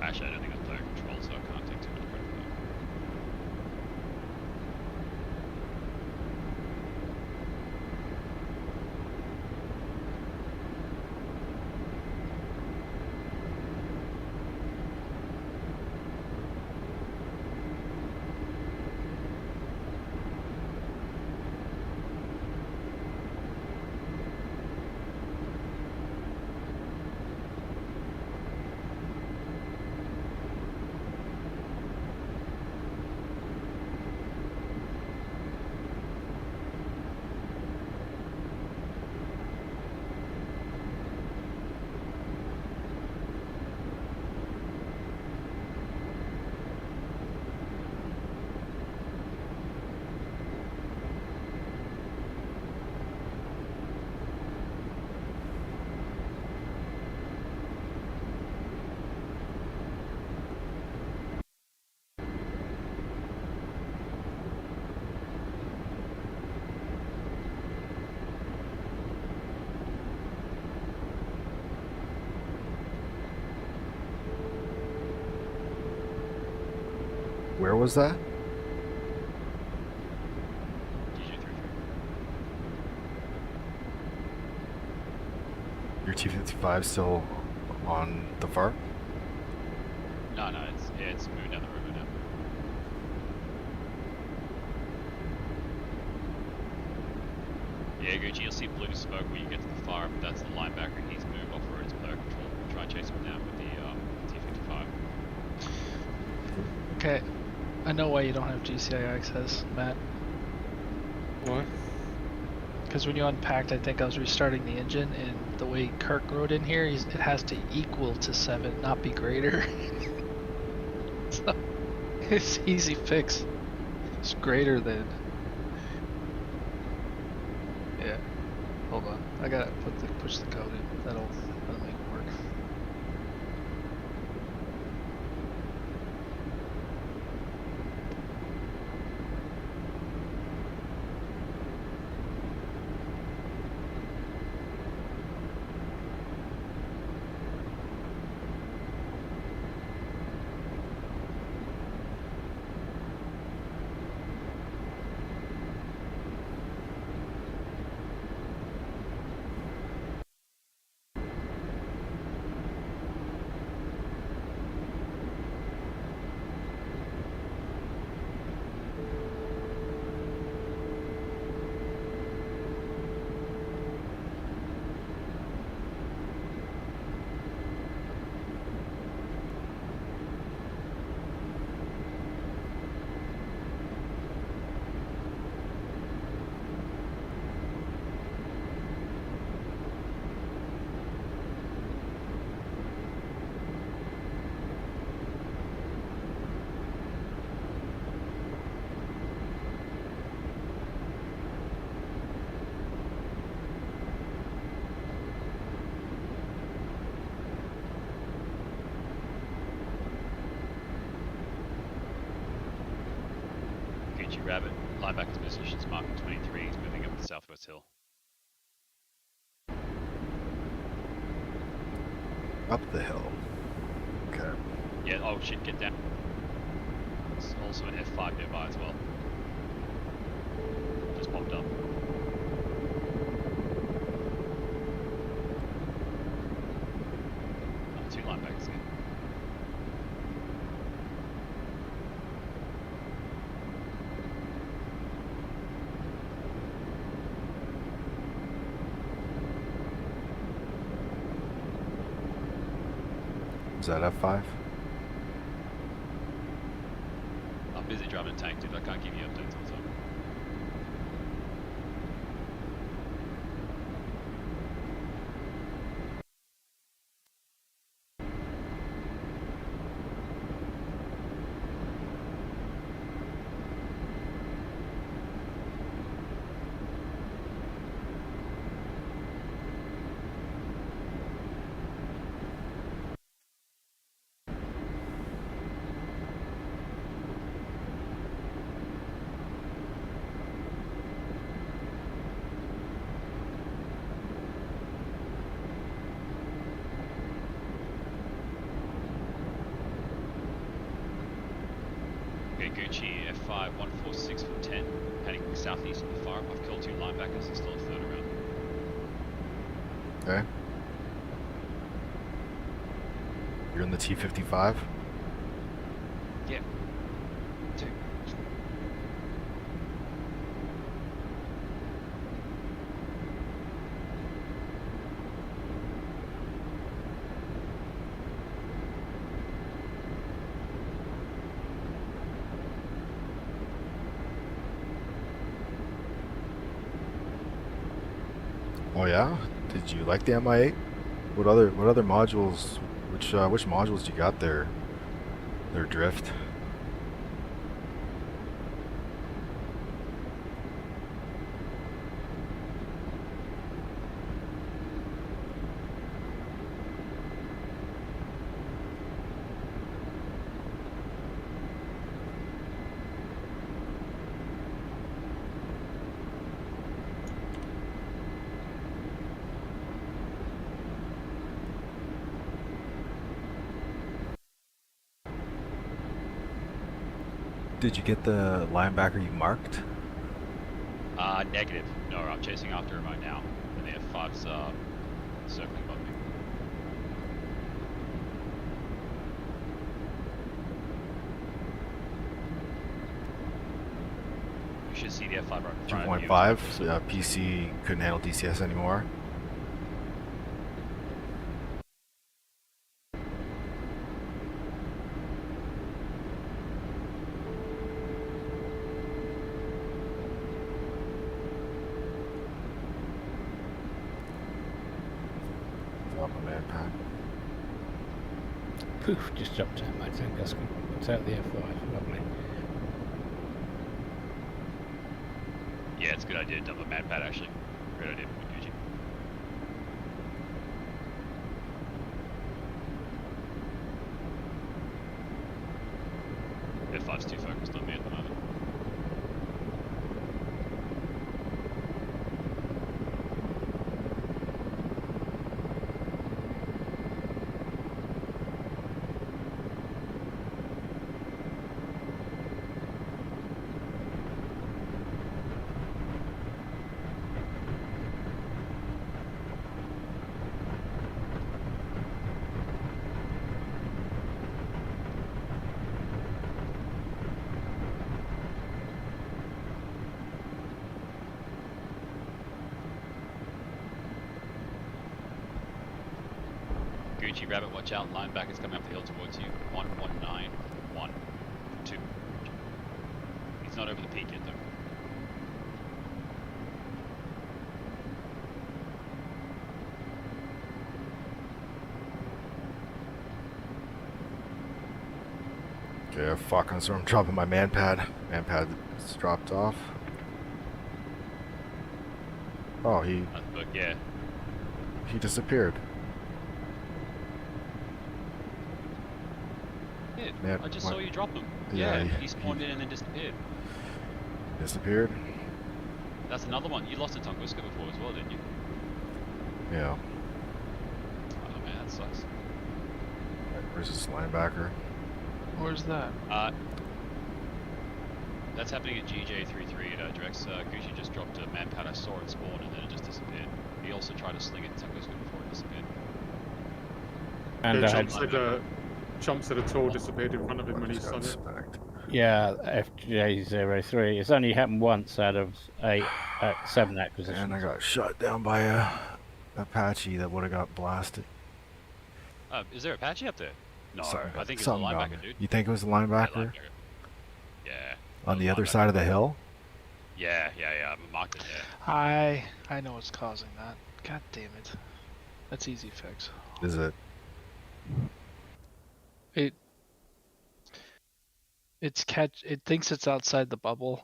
Actually, I don't think it's player control, so I can't take too much credit for that. Where was that? Your T-55 still on the FAR? No, it's moving down the road right now. Yeah, Gucci, you'll see blue smoke when you get to the FAR. That's the linebacker. He's moved off road his perk. We'll try and chase him down with the T-55. Okay, I know why you don't have GCI access, Matt. Why? Because when you unpacked, I think I was restarting the engine, and the way Kirk wrote in here, it has to equal to 7, not be greater. So, it's easy fix. It's greater than. Yeah. Hold on. I gotta push the code in. That'll make it work. Rabbit, linebacker's position's marking 23, he's moving up the southwest hill. Up the hill. Okay. Yeah, oh shit, get down. There's also an F5 nearby as well. Just popped up. Oh, 2 linebackers again. Is that F5? I'm busy driving a tank, dude. I can't give you updates all the time. Gucci, F5, 146 from 10, heading southeast of the FAR. I've killed 2 linebackers, there's still a third around. Okay. You're in the T-55? Yeah. 2. Oh yeah? Did you like the MI8? What other modules? Which modules you got there? Their drift. Did you get the linebacker you marked? Negative. No, I'm chasing after him right now. And the F5's circling above me. You should see the F5 right in front of you. 2.5. PC couldn't handle DCS anymore. Poof, just dropped out my tank. That's good. It's out the F5. Lovely. Yeah, it's a good idea to dump a mad pad actually. Great idea, Gucci. F5's too focused on me at the moment. Gucci, Rabbit, watch out. Linebacker's coming up the hill towards you. 119112. He's not over the peak yet, though. Yeah, fucking, so I'm dropping my man pad. Man pad is dropped off. Oh, Yeah. he disappeared. Yeah, I just saw you drop him. Yeah, he spawned in and then disappeared. Disappeared? That's another one. You lost a Tunguska before as well, didn't you? Yeah. Oh man, that sucks. Right, where's this linebacker? Where's that? That's happening at GJ33 at Drex. Gucci just dropped a man pad. I saw it spawn and then it just disappeared. He also tried to sling it at Tunguska before it disappeared. And Chomp said a tool disappeared in front of him when he saw it. yeah, FJ03. It's only happened once out of 7 acquisitions. And I got shot down by a Apache that would have got blasted. Is there Apache up there? No, I think it's a Something linebacker, dumb. dude. You think it was a linebacker? Yeah. On the other side of the hill? Yeah. I marked it, yeah. I know what's causing that. God damn it. That's easy fix. Is it? It thinks it's outside the bubble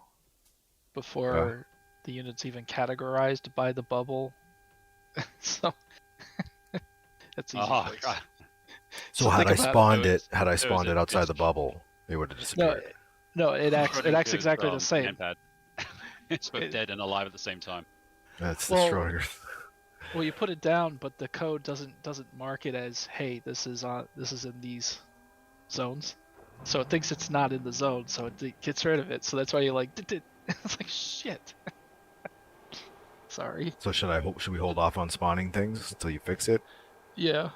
before the unit's even categorized by the bubble. So that's easy fix. God. So had I spawned it outside the bubble, it would have disappeared. No, it acts exactly the same. It's both dead and alive at the same time. That's destroyer. Well, you put it down, but the code doesn't mark it as, hey, this is in these zones. So it thinks it's not in the zone, so it gets rid of it. So that's why you it's like shit. Sorry. So should we hold off on spawning things until you fix it? Yeah.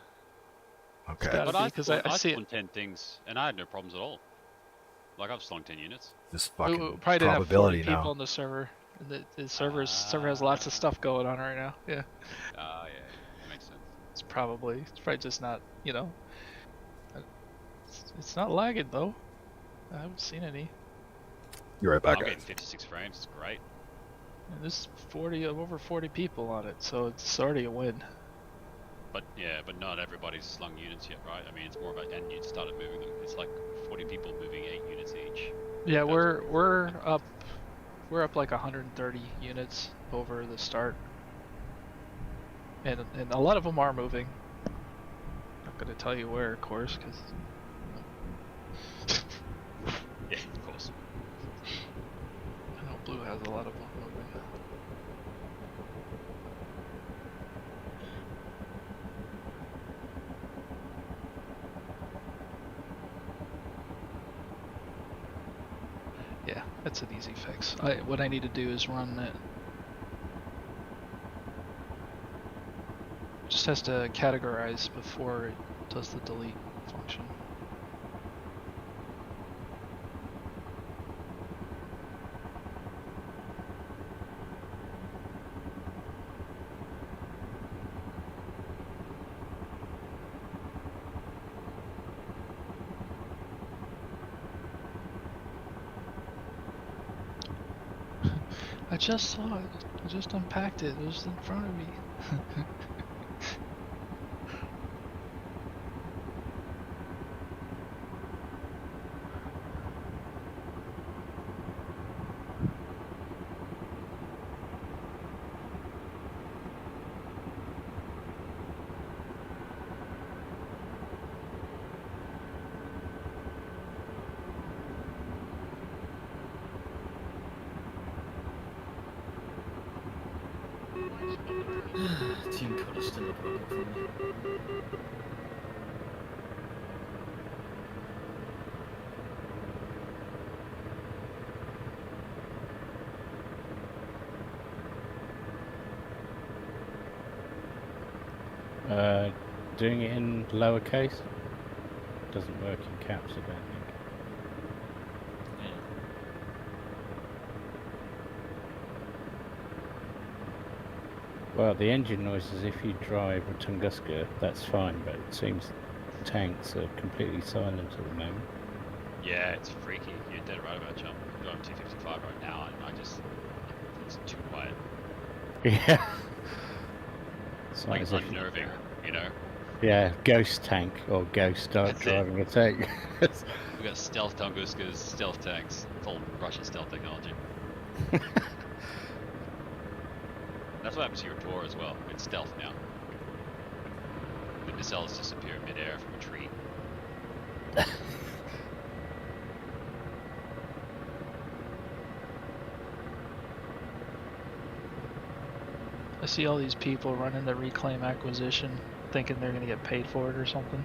Okay. But I spawned 10 things and I had no problems at all. Like I've slung 10 units. This fucking probably didn't have 40 now. people on the server. The server has lots of stuff going on right now. Yeah. Yeah, makes sense. It's probably just not, it's not lagging though. I haven't seen any. You're right back. I'm getting 56 frames. It's great. And there's over 40 people on it, so it's already a win. But not everybody's slung units yet, right? I mean, it's more about and you started moving them. It's like 40 people moving 8 units each. Yeah, we're up like 130 units over the start, and a lot of them are moving. Not gonna tell you where, of course, because. Yeah, of course. I know Blue has a lot of them moving. Yeah, that's an easy fix. What I need to do is run it. Just has to categorize before it does the delete function. I just saw it. I just unpacked it. It was in front of me. Team code is still not working for me. Doing it in lowercase doesn't work in caps, I don't think. Yeah. Well, the engine noises, if you drive a Tunguska, that's fine, but it seems tanks are completely silent at the moment. Yeah, it's freaky. You're dead right about jump. I'm driving 255 right now, and it's too quiet. Yeah. It's Like, as it's if unnerving, you know? Yeah, ghost tank or ghost That's it. driving a tank. We got stealth Tunguskas, stealth tanks. It's all Russian stealth technology. That's what happens to your tour as well. It's stealth now. The nacelles disappear midair from a tree. I see all these people running the reclaim acquisition thinking they're going to get paid for it or something.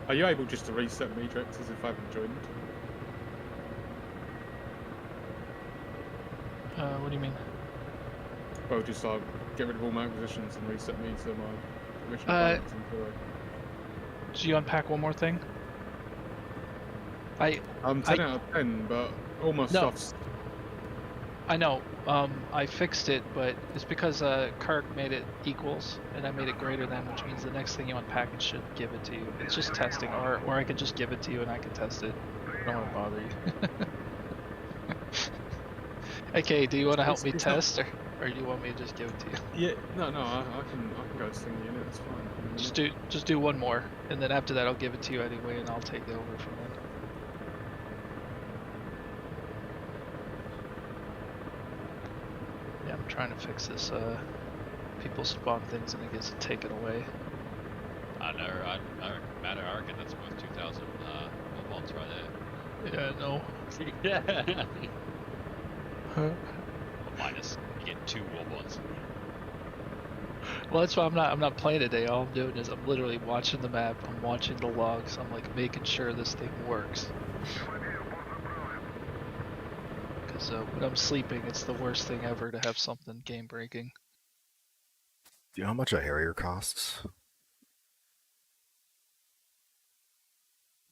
Are you able just to reset matrix as if I haven't joined? What do you mean? Well, just get rid of all my acquisitions and reset me to my permission balance and zero. Did you unpack one more thing? I'm 10 out of 10, but all my stuff's... I know. I fixed it, but it's because Kirk made it equals, and I made it greater than, which means the next thing you unpack it should give it to you. It's just testing, or I could just give it to you and I can test it. I don't want to bother you. Okay, do you want to help me test, or do you want me to just give it to you? Yeah, no, I can go sting the unit, it's fine. Just do one more, and then after that I'll give it to you anyway, and I'll take it over from then. Yeah, I'm trying to fix this. People spawn things and it gets taken away. I know, Matter, I reckon that's worth 2,000 bonds right there. Yeah, I know. Yeah. Or minus. You get 2 war bonds. Well, that's why I'm not playing today. All I'm doing is I'm literally watching the map. I'm watching the logs. I'm like making sure this thing works. Because when I'm sleeping, it's the worst thing ever to have something game breaking. Do you know how much a Harrier costs?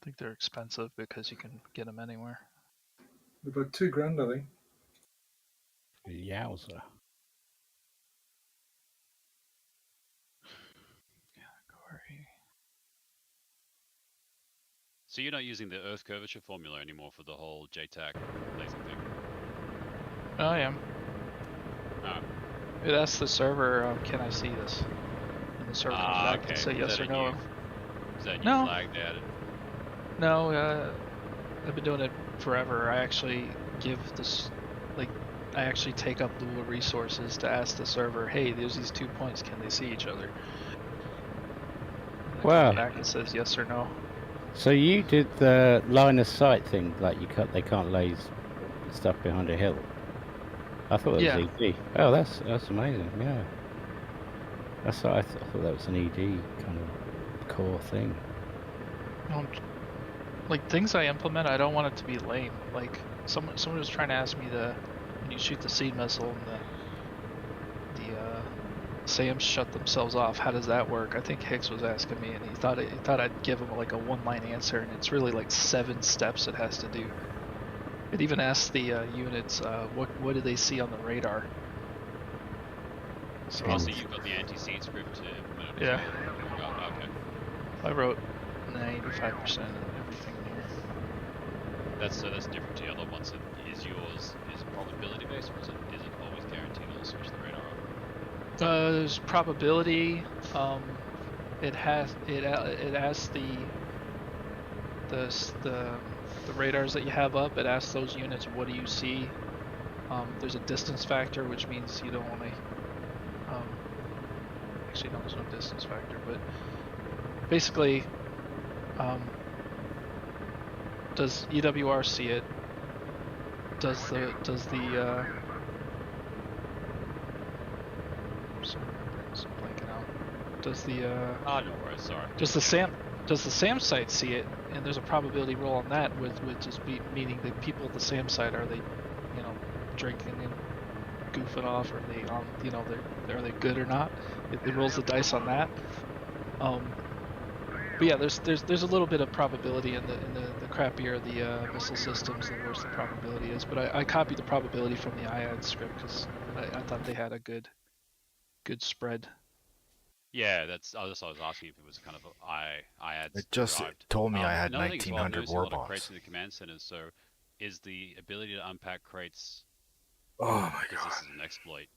I think they're expensive because you can get them anywhere. About $2,000, I think. Yowza. So you're not using the Earth curvature formula anymore for the whole JTAC laser thing? I am. Oh. It asks the server, can I see this? And the server comes back okay. and say yes or Is no. Is that a new No. flag they added? No, I've been doing it forever. I actually give this, I actually take up Lua resources to ask the server, hey, there's these 2 points, can they see each other? And Wow. it comes back and says yes or no. So you did the line of sight thing, like they can't lay stuff behind a hill. I thought that Yeah. was ED. Oh, that's amazing. Yeah. That's what I thought that was an ED kind of core thing. Like things I implement, I don't want it to be lame. Like someone was trying to ask me when you shoot the seed missile and the SAMs shut themselves off, how does that work? I think Hicks was asking me, and he thought I'd give him like a one-line answer, and it's really like 7 steps it has to do. It even asks the units what do they see on the radar. So Also, you've got the anti-seed script to implement it as Yeah. well. Okay. I wrote 95% of everything in here. That's different to the other ones. Is yours probability based, or is it always guaranteed it'll switch the radar off? There's probability. It asks the radars that you have up. It asks those units, what do you see? There's a distance factor, which means you don't want to. Actually, no, there's no distance factor, but basically, does EWR see it? Does the I'm blanking out. Does the no worries, sorry. Does the SAM site see it? And there's a probability roll on that, which is meaning the people at the SAM site, are they, drinking and goofing off, or are they on, are they good or not? It rolls the dice on that. But yeah, there's a little bit of probability in the crappier the missile systems, the worse the probability is. But I copied the probability from the IAD script because I thought they had a good spread. Yeah, that's I was asking if it was kind of IAD. It just told me I had 1900 war bombs. A lot of crates bombs. in the command centers, so is the ability to unpack crates? Oh my because god! this is an exploit.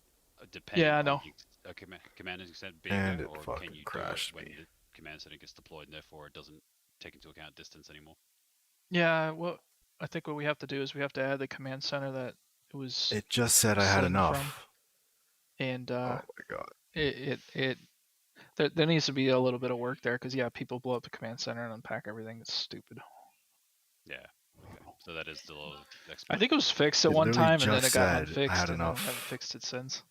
Depending Yeah, I on know. a commander's extent being And there, it or fucking can you crashed do it when me. the command center gets deployed, and therefore it doesn't take into account distance anymore? Yeah, well, I think what we have to do is we have to add the command center that it was. It just said I had seen enough. from, and Oh my god! there needs to be a little bit of work there, because yeah, people blow up the command center and unpack everything. It's stupid. Yeah. Okay. So that is still I think it was fixed at It one literally time, and then just it got said I unfixed, had and enough. they haven't fixed it since.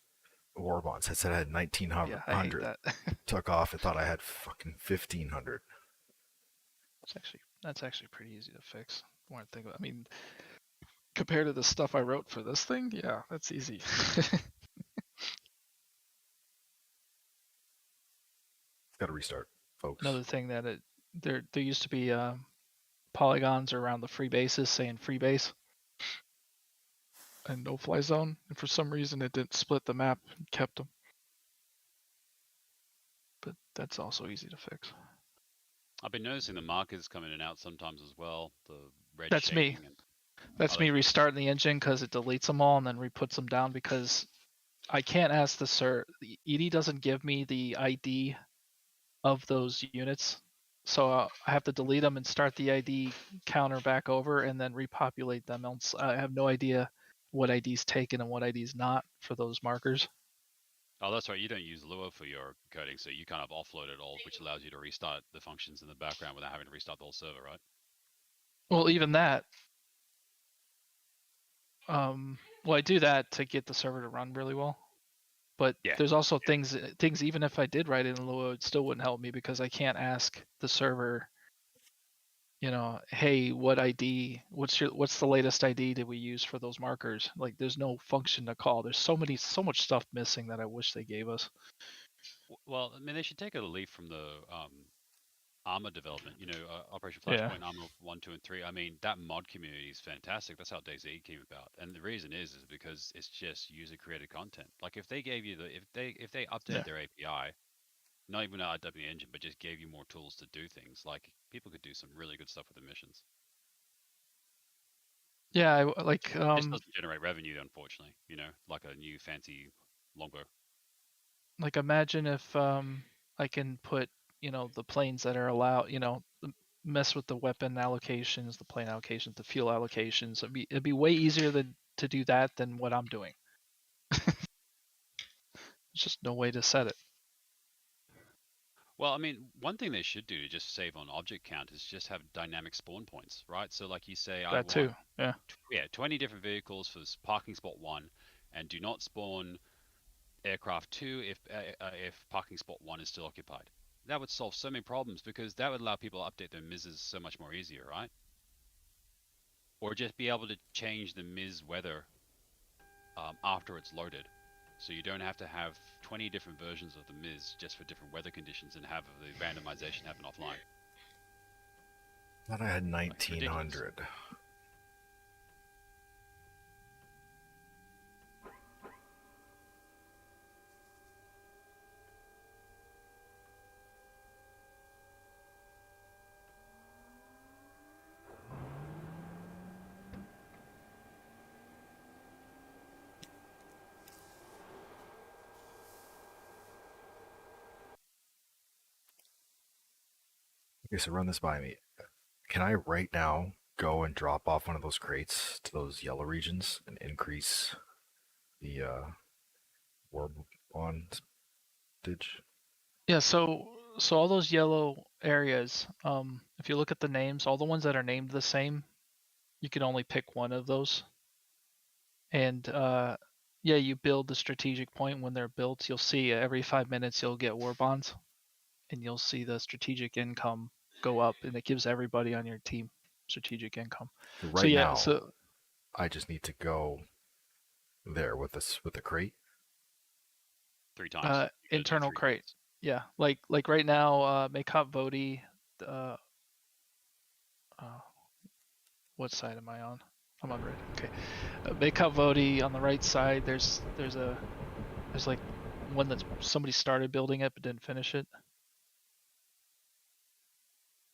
War bonds. It said I had 1900. Yeah, I hate that. Took off. It thought I had fucking 1500. That's actually pretty easy to fix. The more I think about it. I mean, compared to the stuff I wrote for this thing, yeah, that's easy. Got to restart, folks. Another thing that there used to be polygons around the free bases saying free base and no fly zone, and for some reason it didn't split the map and kept them. But that's also easy to fix. I've been noticing the markers come in and out sometimes as well. The red. That's me. That's me restarting the engine because it deletes them all and then re-puts them down, because I can't ask the ED doesn't give me the ID of those units, so I have to delete them and start the ID counter back over and then repopulate them. Else I have no idea what ID's taken and what ID's not for those markers. Oh, that's right. You don't use Lua for your coding, so you kind of offload it all, which allows you to restart the functions in the background without having to restart the whole server, right? Well, even that. Well, I do that to get the server to run really well. But there's also things even if I did write it in Lua, it still wouldn't help me, because I can't ask the server, hey, what ID, what's the latest ID did we use for those markers? Like, there's no function to call. There's so much stuff missing that I wish they gave us. Well, I mean, they should take a leaf from the armor development, Operation Flashpoint, Armor 1, 2, and 3. I mean, that mod community is fantastic. That's how DayZ came about, and the reason is because it's just user-created content. Like, if they gave you if they updated their API, not even an RW engine, but just gave you more tools to do things, like, people could do some really good stuff with the missions. Yeah, it just doesn't generate revenue, unfortunately. Like a new fancy longbow. Like, imagine if I can put the planes that are allowed, mess with the weapon allocations, the plane allocations, the fuel allocations. It'd be way easier to do that than what I'm doing. There's just no way to set it. Well, I mean, one thing they should do to just save on object count is just have dynamic spawn points, right? So, like you say, I want 20 different vehicles for this parking spot 1, and do not spawn aircraft 2 if parking spot 1 is still occupied. That would solve so many problems because that would allow people to update their MISs so much more easier, right? Or just be able to change the MIS weather after it's loaded. So you don't have to have 20 different versions of the MIS just for different weather conditions and have the randomization happen offline. Thought I had 1900. Okay, so run this by me. Can I right now go and drop off one of those crates to those yellow regions and increase the orb bondage? Yeah, so all those yellow areas, if you look at the names, all the ones that are named the same, you can only pick one of those. And yeah, you build the strategic point. When they're built, you'll see every 5 minutes you'll get war bonds, and you'll see the strategic income go up, and it gives everybody on your team strategic income. Right so yeah, now, so I just need to go there with this with the crate. 3 times. internal crate. Yeah, like right now, make hot Voti. What side am I on? I'm on red. Okay, make hot Voti on the right side. There's like one that somebody started building it but didn't finish it.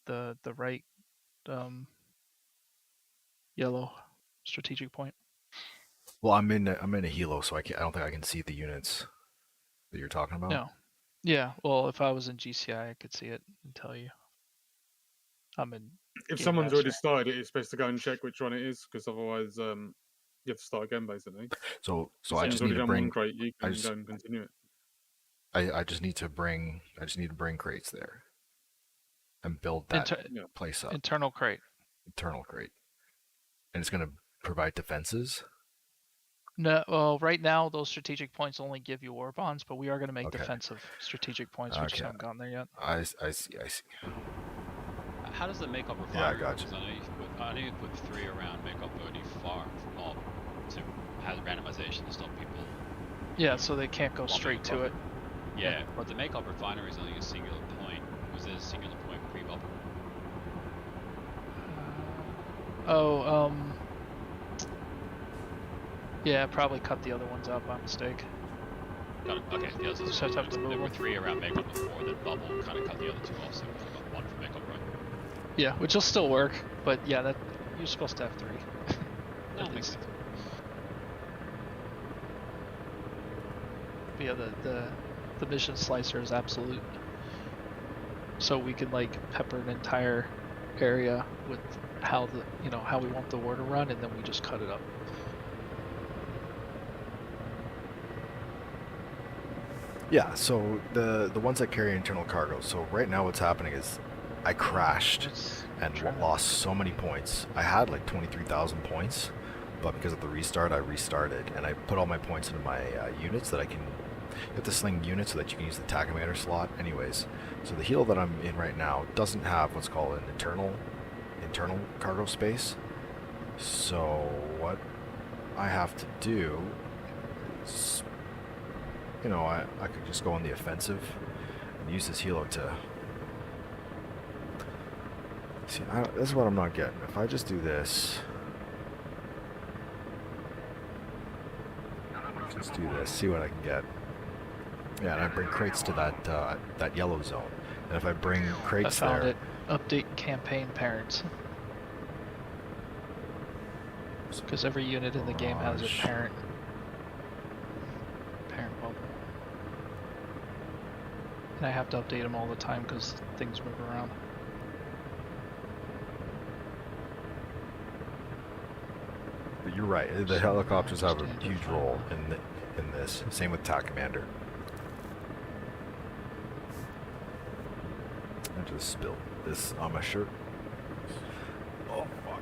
The right yellow strategic point. Well, I'm in a helo, so I don't think I can see the units that you're talking about. No. Yeah. Well, if I was in GCI, I could see it and tell you. I'm in. If Game someone's already Master. started it, it's best to go and check which one it is, because otherwise you have to start again, basically. So If I just someone's need already to done bring. one crate, you I can just go and continue it. I just need to bring crates there and build that place up. Internal crate. Internal crate, and it's going to provide defenses. No, well, right now those strategic points only give you war bonds, but we are going to make Okay. defensive strategic points. We just haven't gotten there yet. I see. How does the make-up refinery? Yeah, I got you. Because I know you put 3 around make-up Voti far from mob to have randomization to stop people. Yeah, so they can't go straight to it. Yeah, but the make-up refinery is only a singular point. Was there a singular point pre-bubble? Yeah, probably cut the other ones out by mistake. Got it. Okay, the others Just have to move there were them. 3 around make-up before, then bubble kind of cut the other 2 off, so we've got 1 for make-up run. Yeah, which will still work, but yeah, that you're supposed to have 3. That makes sense. But yeah, the mission slicer is absolute. So we can like pepper an entire area with how we want the war to run, and then we just cut it up. Yeah, so the ones that carry internal cargo. So right now what's happening is I crashed and lost so many points. I had like 23,000 points, but because of the restart, I restarted and I put all my points into my units that I can. You have to sling units so that you can use the tachometer slot. Anyways, so the helo that I'm in right now doesn't have what's called an internal cargo space. So what I have to do is, I could just go on the offensive and use this helo to see. This is what I'm not getting. If I just do this, just do this, see what I can get. Yeah, and I bring crates to that yellow zone. And if I bring crates I found there, it. Update campaign parents. Because every unit in the game has a parent bubble. And I have to update them all the time because things move around. but you're right. The helicopters have a huge role in this. Same with TAC Commander. I just spilled this on my shirt. Oh fuck.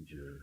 procedure.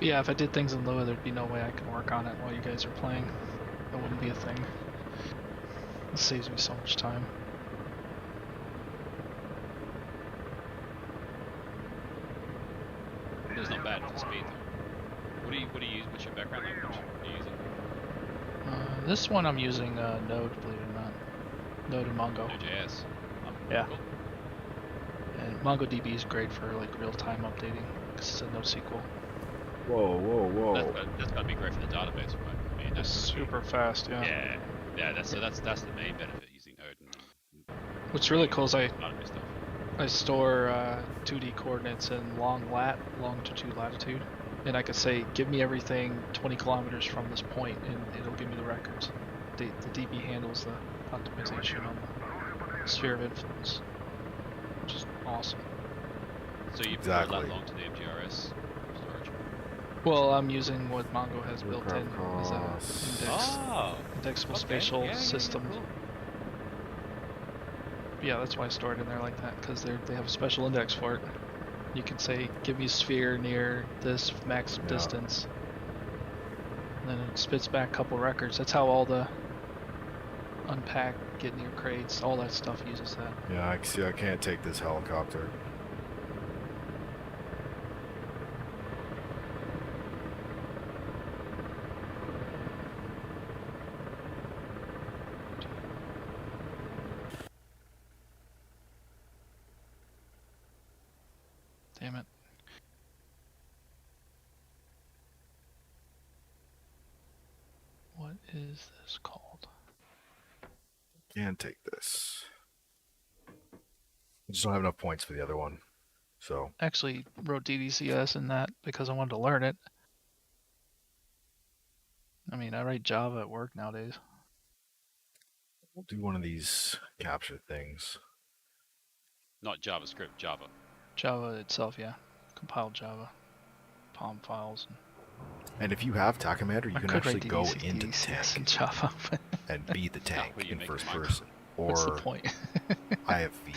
Yeah, if I did things in Lua, there'd be no way I can work on it while you guys are playing. That wouldn't be a thing. It saves me so much time. It's not bad for speed though. What do you use? What's your background language? What are you using? This one I'm using Node, believe it or not. Node and Mongo. Node.js. Yeah. Cool. And MongoDB is great for like real-time updating. 'Cause it's a NoSQL. Whoa, whoa, whoa. That's gotta be great for the database, right? I mean, It's super fast, yeah. Yeah. That's the main benefit using Node. And What's really cool is database stuff. I store 2D coordinates in longitude, latitude, and I could say, give me everything 20 kilometers from this point, and it'll give me the records. The DB handles the optimization on the sphere of influence, which is awesome. So you prefer that long to the MGRS storage? Well, I'm using what Mongo has built in as Oh, indexable okay. spatial Yeah, system. cool. Yeah, that's why I stored it in there like that, because they have a special index for it. You can say, give me a sphere near this maximum distance. And then it spits back a couple records. That's how all the unpack, get near crates, all that stuff uses that. Yeah, I see. I can't take this helicopter. Damn it. What is this called? Can't take this. I just don't have enough points for the other one. So Actually wrote DDCS in that because I wanted to learn it. I mean, I write Java at work nowadays. we'll do one of these capture things. Not JavaScript, Java. Java itself, yeah. Compiled Java. POM files. And if you have Tachomander, you I can could actually write go DDC into the DDCS in tank Java. and be the tank what do you in make first Microsoft? person. Or What's the point? IFV.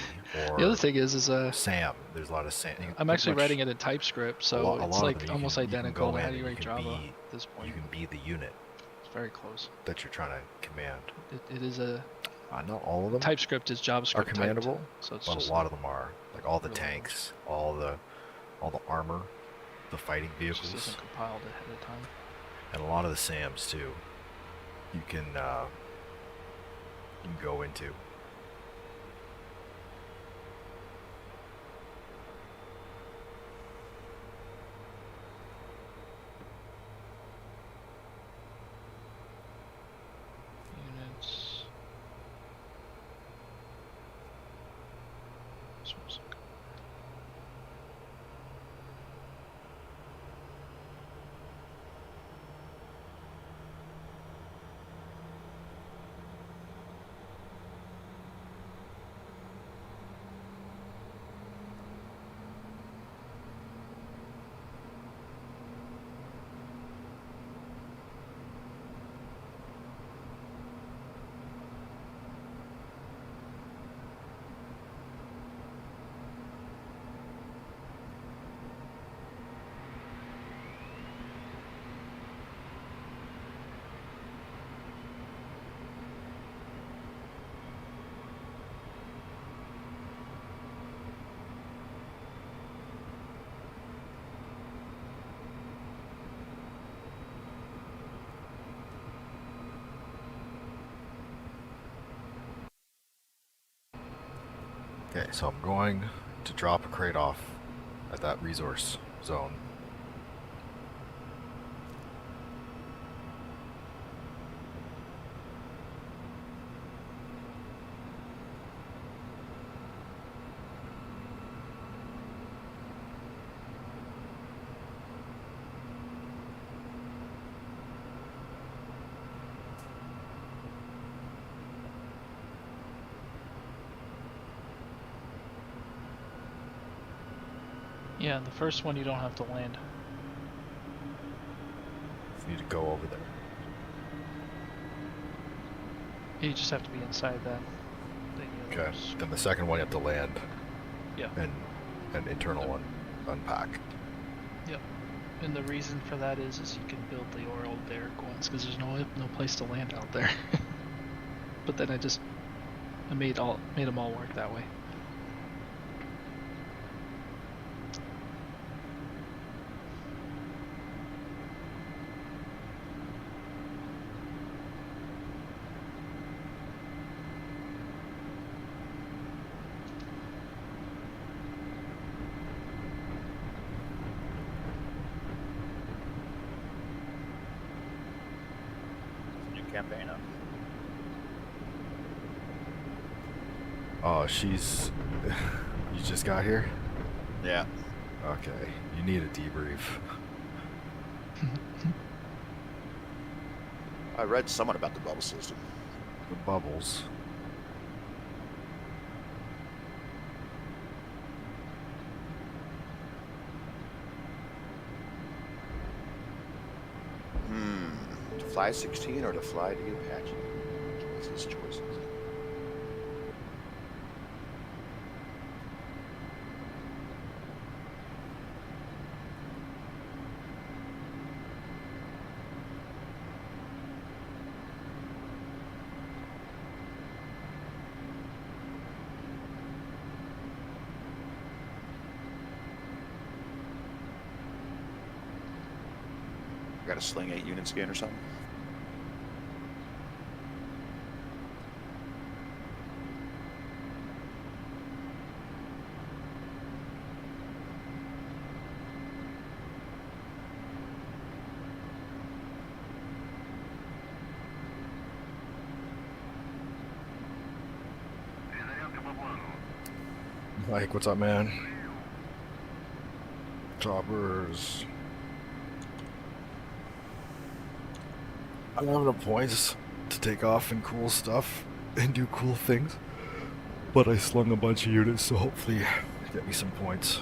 Or The other thing is SAM. There's a lot of SAM. I'm actually writing it in TypeScript, so a lot it's of like them you almost can- you can identical go to how in do you and write you can Java be- at this point. You can be the unit It's very close. that you're trying to command. It is a Not all of them TypeScript is JavaScript are typed, commandable, so it's but just a lot of them are. Like all the really tanks, all the armor, the fighting it just vehicles, isn't compiled ahead of time. and a lot of the SAMs too. You can go into. Units. Source code. Okay, so I'm going to drop a crate off at that resource zone. Yeah, the first one you don't have to land. You need to go over there. You just have to be inside that. Okay. Then the second one you have to land. Yeah. And internal unpack. Yep. And the reason for that is you can build the oil barrack ones because there's no place to land out there. But then I made them all work that way. Campaign up. Oh, she's... You just got here? Yeah. Okay. You need a debrief. I read somewhat about the bubble system. The bubbles. To fly 16 or to fly the Apache? What's his choices? Got a sling 8 unit scan or something? Mike, what's up, man? Choppers. I don't have enough points to take off and cool stuff and do cool things, but I slung a bunch of units, so hopefully get me some points.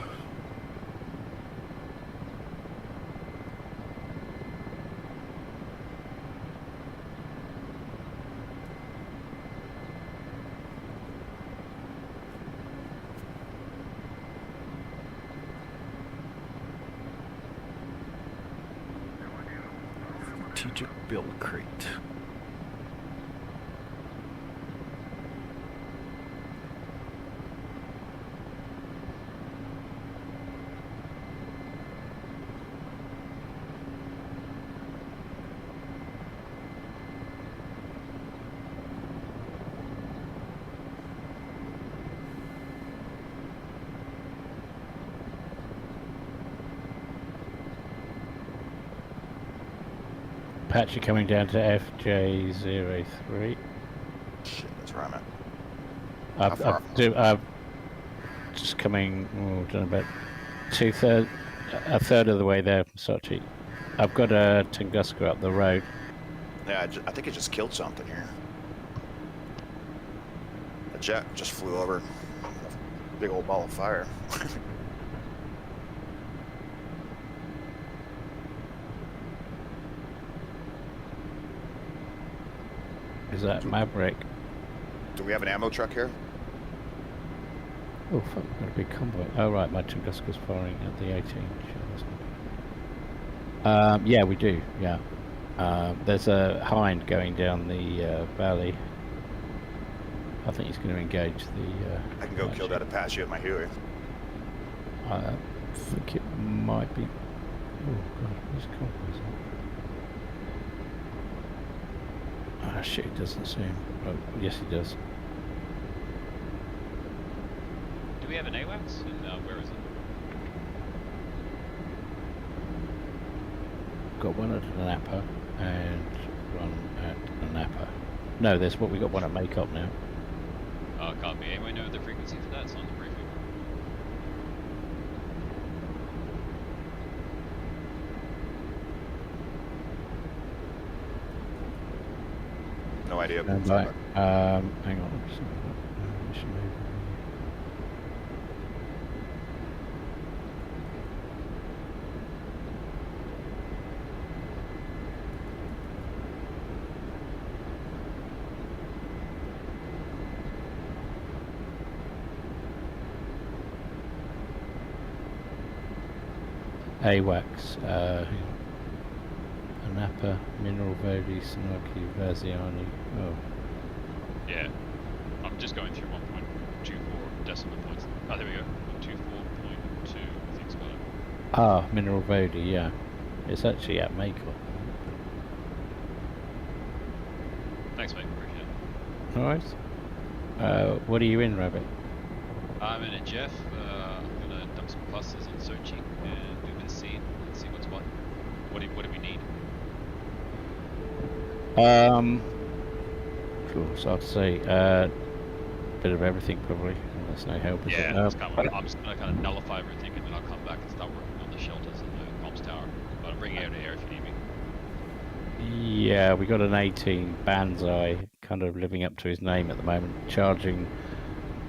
Strategic build crate. Apache coming down to FJ03. Shit, that's where I'm at. I'm just coming, don't know, about a third of the way there from Sochi. I've got a Tunguska up the road. Yeah, I think it just killed something here. A jet just flew over. A big old ball of fire. Is that Maverick? Do we have an ammo truck here? Oh fuck, we've got a big convoy. Oh right, my Tunguska's firing at the 18. Yeah, we do, yeah. There's a Hind going down the valley. I think he's going to engage the... I can go kill that Apache with my Huey. I think it might be... Oh god, where's convoys at? Ah shit, it doesn't see him. Oh, yes he does. Do we have an AWACS? And where is it? Got one at Napa and one at Napa. No, there's what we got one at Makeup now. Oh, copy. Anyone know the frequency for that? It's on the briefing. No idea. Hang on. AWACS, Anapa, Mineral Vodi, Sanoki, Vaziani. Oh. Yeah. I'm just going through 1.24 decimal points. Oh, there we go. 124.2, I think's got it. Ah, Mineral Vodi, yeah. It's actually at Mako. Thanks, mate. Appreciate it. Alright. What are you in, Rabbit? I'm in a Jeff. I'm gonna dump some clusters on Sochi and do a bit of seed and see what's what. What do we need? Cool, so I'd say, bit of everything probably. That's no help, is it? Yeah, that's kind of, I'm just gonna kind of nullify everything and then I'll come back and start working on the shelters and the comms tower. But I'm bringing out air if you need me. Yeah, we got an 18 Banzai, kind of living up to his name at the moment, charging.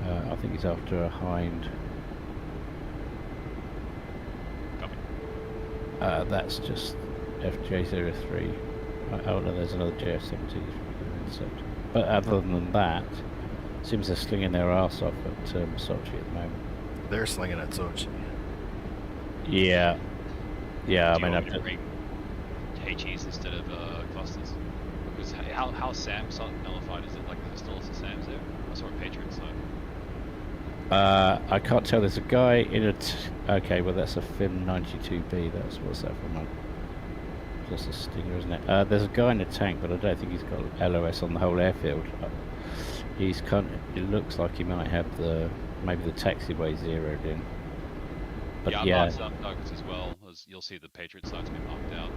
I think he's after a Hind. That's just FJ03. Oh no, there's another JF17. But other than that, seems they're slinging their arse off at Sochi at the moment. They're slinging at Sochi. Yeah. Yeah, Do I mean, you want me to bring HEs instead of clusters? Because how SAM's nullified? Is it like there's still some SAMs there? I saw a Patriot side. I can't tell. There's a guy in a. Okay, well that's a FIM 92B. What's that from? Just a Stinger, isn't it? There's a guy in a tank, but I don't think he's got LOS on the whole airfield. He's kind of. It looks like he might have maybe the taxiway zeroed in. But yeah, yeah. I've marked some nuggets as well, as you'll see the Patriot side's been marked out.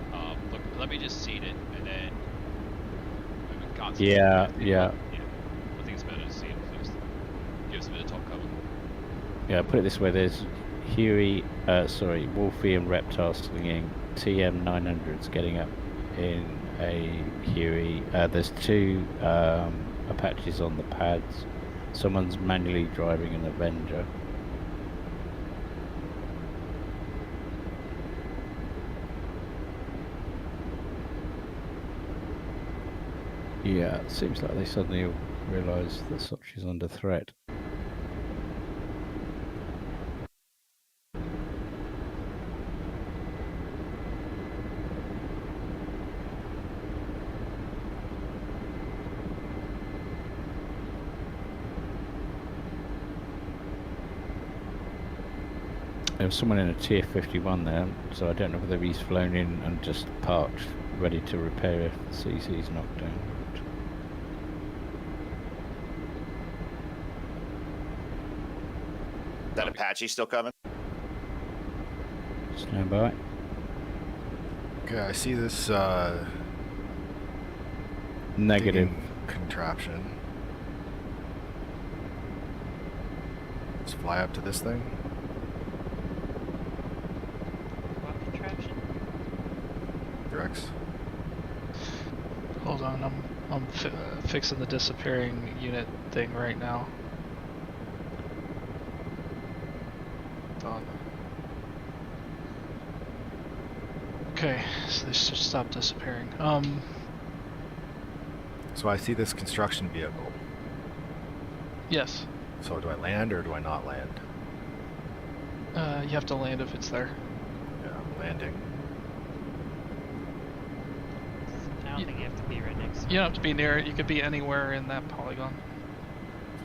Look, let me just seed it, and then we can't see Yeah. I think it's better to seed it first. Give us a bit of top cover. Yeah, put it this way, there's Wolfie and Reptile slinging TM 900s getting up in a Huey. There's two Apaches on the pads. Someone's manually driving an Avenger. Yeah, it seems like they suddenly realise that Sochi's under threat. There was someone in a tier 51 there, so I don't know whether he's flown in and just parked, ready to repair if the CC's knocked down. That Apache still coming? Stand by. Okay, I see this Negative digging contraption. Let's fly up to this thing. What contraption? Drex. Hold on, I'm fixing the disappearing unit thing right now. Done. Okay, so they should stop disappearing. So I see this construction vehicle. Yes. So do I land or do I not land? You have to land if it's there. Yeah, I'm landing. I don't think you have to be right next to it. You don't have to be near it. You could be anywhere in that polygon.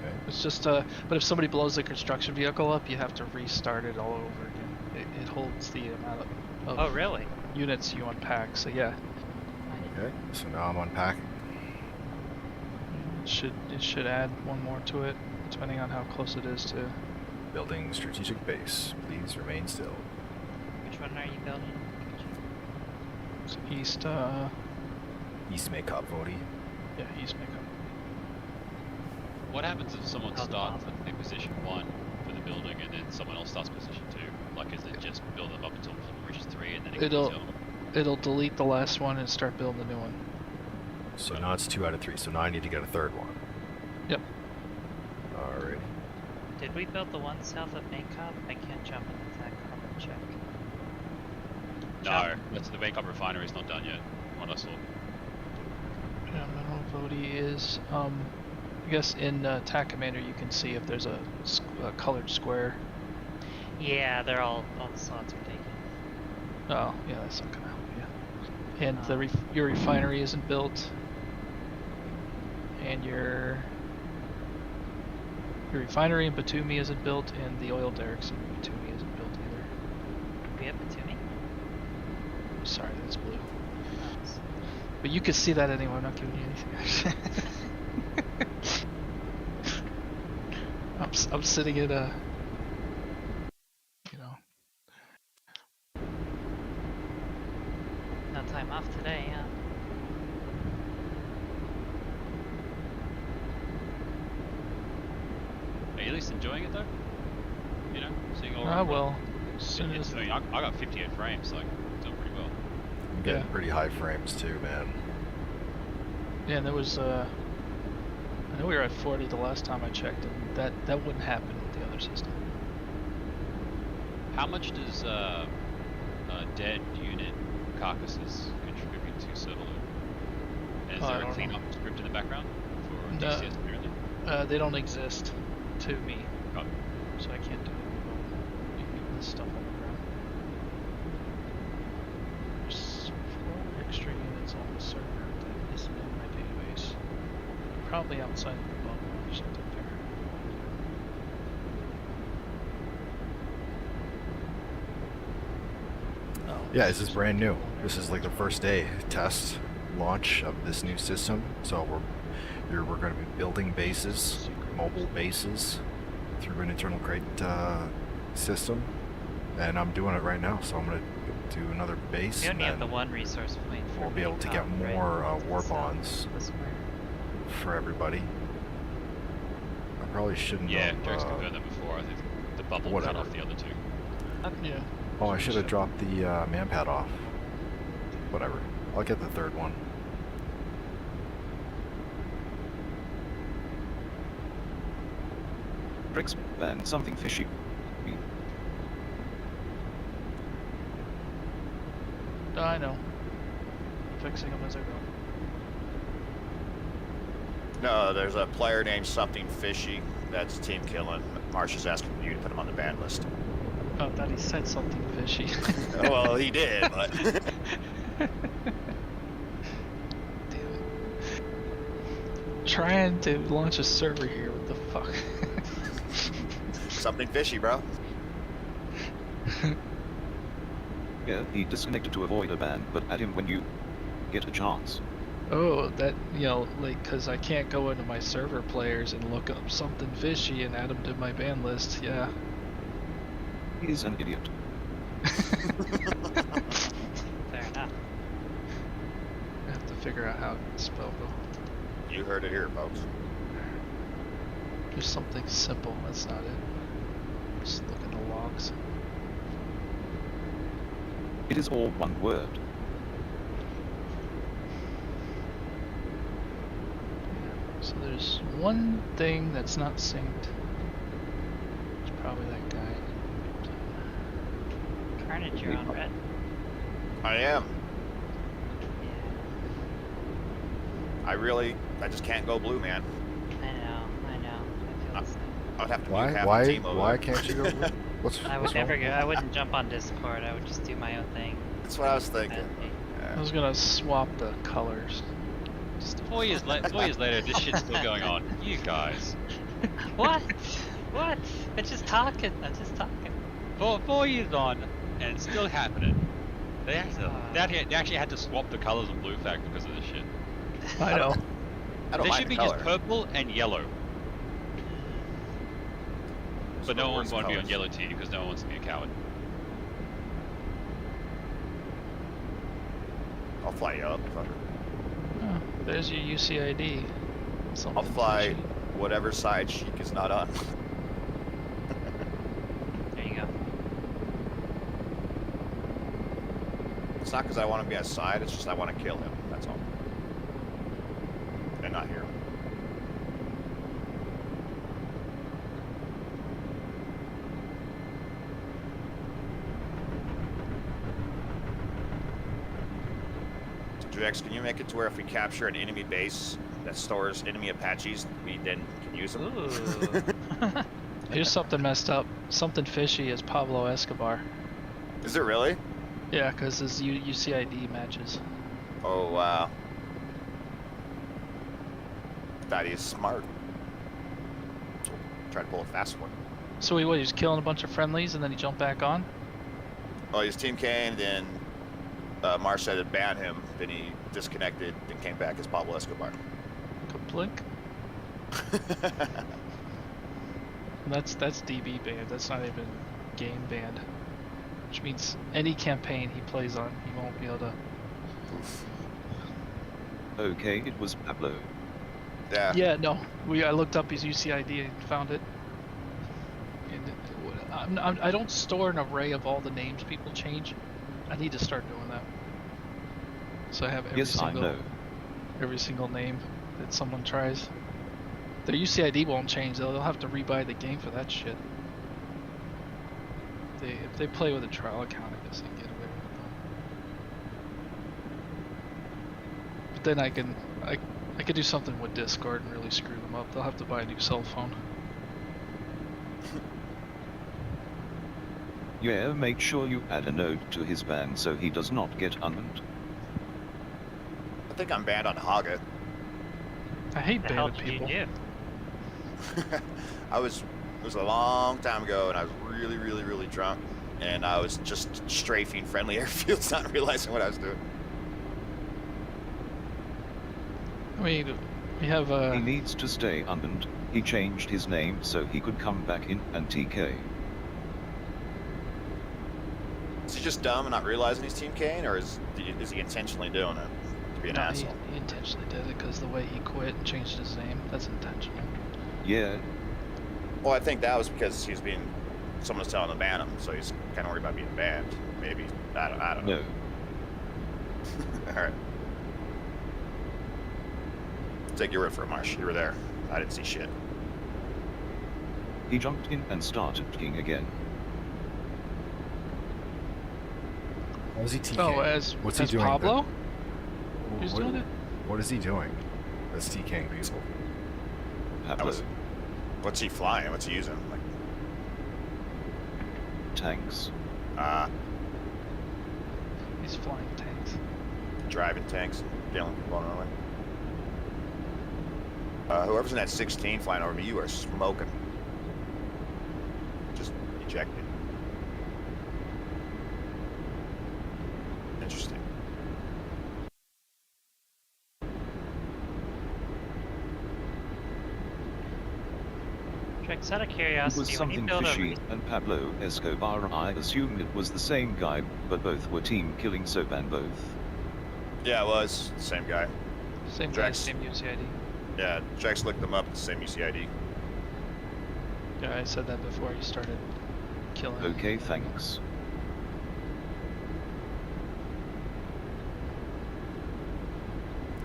Okay. It's just but if somebody blows the construction vehicle up, you have to restart it all over again. It holds the amount of Oh, really? units you unpack. So yeah, Okay, so now I'm unpacking. it should add one more to it, depending on how close it is to. Building strategic base. Please remain still. Which one are you building? It's east. East Makeup, Vodi. Yeah, east makeup. What happens if someone Oh, the starts bomb. in position 1 for the building and then someone else starts position 2? Like, is it just build them up until it reaches 3 and then it It'll- goes down? It'll delete the last one and start building the new one. So now it's 2 out of 3, so now I need to get a third one. Yep. Alright. Did we build the one south of Bangkok? I can't jump in the tech and check. No, that's the Bangkok refinery is not done yet. What I saw. Yeah, Mineral Vodi is. I guess in TAC Commander you can see if there's a colored square. Yeah, all the slots are taken. Oh, yeah, that's not gonna help you. And the your refinery isn't built. And your refinery in Batumi isn't built, and the oil derricks in Batumi isn't built either. We have Batumi? Sorry, that's blue. But you can see that anyway, I'm not giving you anything. I'm sitting at a, you know. No time off today, yeah. Are you at least enjoying it though? You know, seeing all. Well, as soon as I mean, I got 58 frames, so I'm doing pretty well. I'm getting pretty high frames too, man. Yeah, and there was I know we were at 40 the last time I checked, and that wouldn't happen with the other system. How much does dead unit carcasses contribute to server load? And is there a cleanup script in the background for DCS apparently? They don't exist to me, Oh. so I can't do this stuff on the ground. There's 4 extra units on the server that isn't in my database. Probably outside of the bubble or something there. Oh, Yeah, this is brand new. This is like the first day test launch of this new system. So we're going to be building bases, mobile bases, through an internal crate system, and I'm doing it right now. So I'm going to do another base. We only have and the one resource point for we'll be able to get right? more war So, bonds this way. for everybody. I probably shouldn't. Yeah, have, Jack's confirmed that before. I think the bubble cut whatever. off the other two. Okay. Yeah. Oh, I should have dropped the manpad off. Whatever. I'll get the third one. Bricks and something fishy. I know. Fixing them as I go. No, there's a player named Something Fishy. That's team killing. Marsh is asking you to put him on the ban list. Oh, I thought he said something fishy. Well, he did, but... Trying to launch a server here, what the fuck? Something fishy, bro. Yeah, he disconnected to avoid a ban, but add him when you get a chance. Oh, that, you know, like, cause I can't go into my server players and look up something fishy and add him to my ban list, yeah. He's an idiot. Fair enough. I have to figure out how to spell go. You heard it here, folks. There's something simple, that's not it. Just look at the logs. It is all one word. So there's one thing that's not synced. It's probably that guy. Carnage, you're on red. I am. I just can't go blue, man. I know. I feel the same. I would have to mute half the team over. Why can't you go blue? I would never go. I wouldn't jump on Discord. I would just do my own thing. That's what I was thinking. I was gonna swap the colors. 4 years later, this shit's still going on. You guys. What? What? I'm just talking. 4 years on, and it's still happening. They actually had to swap the colors on Blue Fact because of this shit. I know. I don't There mind should the be color. just purple and yellow. But no one where's wants to be on colors? yellow team because no one wants to be a coward. I'll fly you up. Fucker. Oh, there's your UCID. I'll Something fly fishy. whatever side Sheik is not on. There you go. It's not because I want to be on his side, it's just I want to kill him. That's all. And not here. Drex, can you make it to where if we capture an enemy base that stores enemy Apaches, we then can use them? Ooh. Here's something messed up. Something fishy is Pablo Escobar. Is it really? Yeah, because his UCID matches. Oh, wow. Thought he was smart. Try to pull a fast one. So he was killing a bunch of friendlies and then he jumped back on? Oh, he was Team Kane, then Marsh said to ban him, then he disconnected, then came back as Pablo Escobar. Kaplink? That's DB banned. That's not even game banned. Which means any campaign he plays on, he won't be able to. Oof. Okay, it was Pablo. Yeah. Yeah, no. I looked up his UCID and found it. And I don't store an array of all the names people change. I need to start doing that. So I have every single name that someone tries. Their UCID won't change though. They'll have to rebuy the game for that shit. If they play with a trial account, I guess they can get away with it. But then I could do something with Discord and really screw them up. They'll have to buy a new cell phone. Yeah, make sure you add a note to his ban so he does not get unbanned. I think I'm banned on Haga. I hate The hell banned did people. you do? It was a long time ago, and I was really, really, really drunk, and I was just strafing friendly airfields, not realizing what I was doing. I mean, we have He needs to stay unbanned. He changed his name so he could come back in and TK. Is he just dumb and not realizing he's Team Kane, or is he intentionally doing it to be an asshole? He intentionally did it because the way he quit and changed his name, that's intentional. Yeah. Well, I think that was because he was someone was telling him to ban him, so he's kind of worried about being banned. Maybe. I don't know. No. Alright. Take your word for it, Marsh. You were there. I didn't see shit. He jumped in and started kicking again. What is he TK? Oh, What's as he doing? Pablo? Who's doing it? What is he doing? That's TKing people. What's he flying? What's he using? Like tanks. He's flying tanks. Driving tanks, killing people on the way. Whoever's in that 16 flying over me, you are smoking. Just ejected. Interesting. Tricks, out of It curiosity, was when you something build fishy, and Pablo Escobar. I assumed it was the same guy, but both were team killing, so ban both. Yeah, it was the same guy. Same guy, same UCID. Yeah, Jax looked them up, the same UCID. Yeah, I said that before he started killing. Okay, thanks.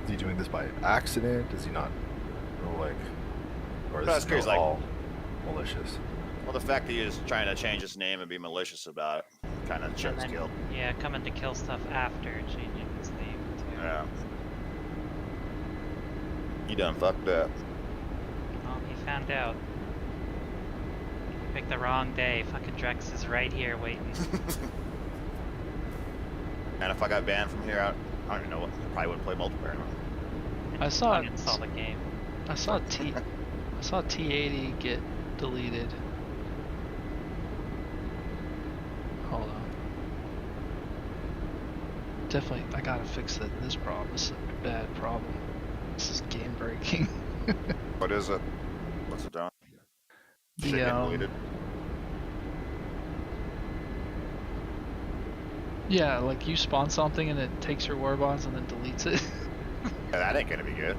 Is he doing this by accident? Is he not, or is That's this crazy, all malicious? Well, the fact that he is trying to change his name and be malicious about it kind of shows then, skill. Yeah, coming to kill stuff after changing his name too. Yeah. He done fucked up. Well, he found out. He picked the wrong day. Fucking Drex is right here waiting. And if I got banned from here, I don't even know what. I probably wouldn't play multiplayer anymore. I saw Uninstall the game. I saw T80 get deleted. Hold on. Definitely, I gotta fix this problem. This is a bad problem. This is game breaking. What is it? What's it done? Shit The, get deleted. Yeah, like you spawn something and it takes your war bonds and then deletes it. Yeah, that ain't gonna be good.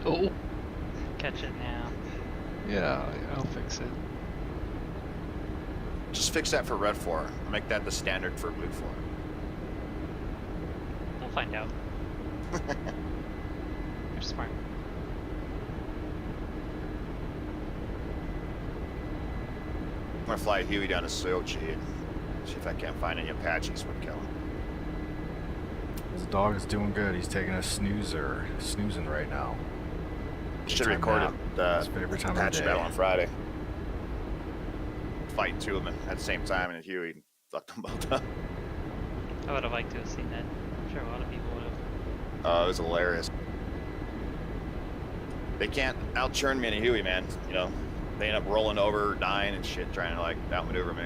No. Catch it now. Yeah, I'll fix it. Just fix that for Red 4. Make that the standard for Blue 4. We'll find out. You're smart. I'm gonna fly Huey down to Sochi and see if I can't find any Apaches would kill him. His dog is doing good. He's taking a snoozing right now. Should have recorded His favorite time of Apache the day. battle on Friday. Fighting two of them at the same time, and Huey fucked them both up. I would have liked to have seen that. I'm sure a lot of people would have. Oh, it was hilarious. They can't out-churn me in a Huey, man. You know, they end up rolling over, dying and shit, trying to like outmaneuver me.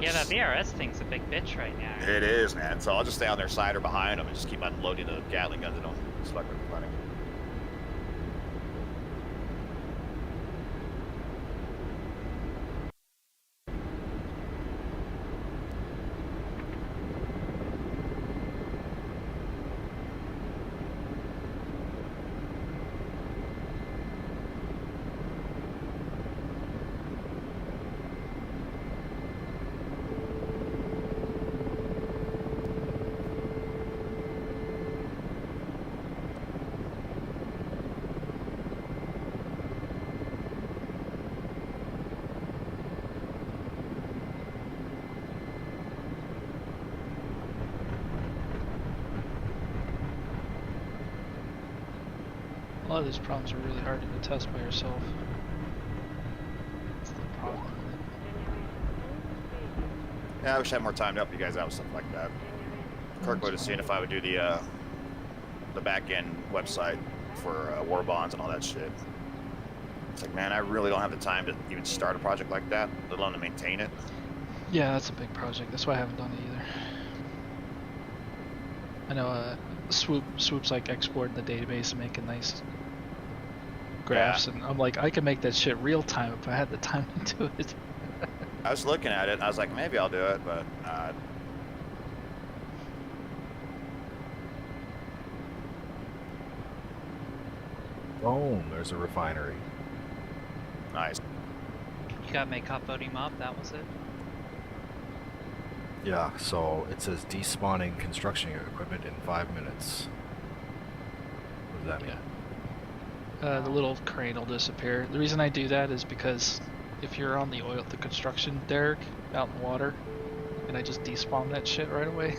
Yeah, that VRS thing's a big bitch right now. It is, man. So I'll just stay on their side or behind them and just keep unloading the Gatling guns at them. It's fucking funny. A lot of these problems are really hard to test by yourself. That's the problem. Yeah, I wish I had more time to help you guys out with stuff like that. Kirk would have seen if I would do the back end website for war bonds and all that shit. It's like, man, I really don't have the time to even start a project like that, let alone to maintain it. Yeah, that's a big project. That's why I haven't done it either. I know Swoop's like exporting the database and making nice graphs, and I'm like, I can make that shit real time if I had the time to do it. I was looking at it, and I was like, maybe I'll do it, but Boom, there's a refinery. Nice. You got make hot voting mob, that was it? Yeah, so it says despawning construction equipment in 5 minutes. What does that mean? The little crane will disappear. The reason I do that is because if you're on the construction derrick out in the water, and I just despawn that shit right away.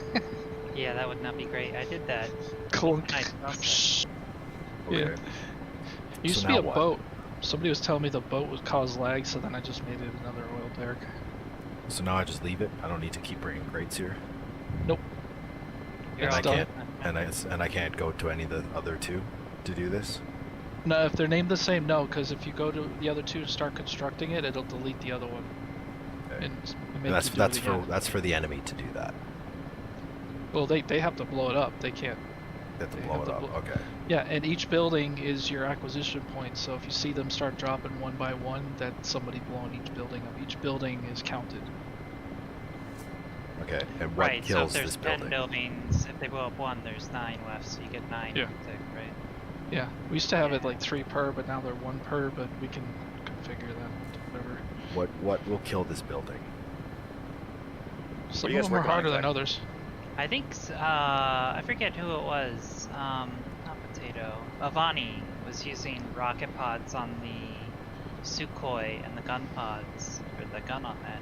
Yeah, that would not be great. I did that. Clunk. Nice. Yeah. Okay. Used So to be now a what? boat. Somebody was telling me the boat would cause lag, so then I just made it another oil derrick. So now I just leave it? I don't need to keep bringing crates here? Nope. You're And I all done. can't, and I can't go to any of the other two to do this? No, if they're named the same, no, because if you go to the other two and start constructing it, it'll delete the other one. Okay. And make And you do it again. that's for the enemy to do that. Well, they have to blow it up. They can't. They have to They blow have it to up. blow- Okay. Yeah, and each building is your acquisition point. So if you see them start dropping one by one, that's somebody blowing each building up. Each building is counted. Okay. And what Right, so if kills there's this 10 building? buildings, if they blow up one, there's 9 left, so you get 9 Yeah. to pick, right? Yeah, we used to have it like 3 per, but now they're 1 per. But we can configure that to whatever. What will kill this building? Some you of guys them are working on harder than exactly? others. I think, I forget who it was, not Potato. Avani was using rocket pods on the Sukhoi and the gun pods, or the gun on that,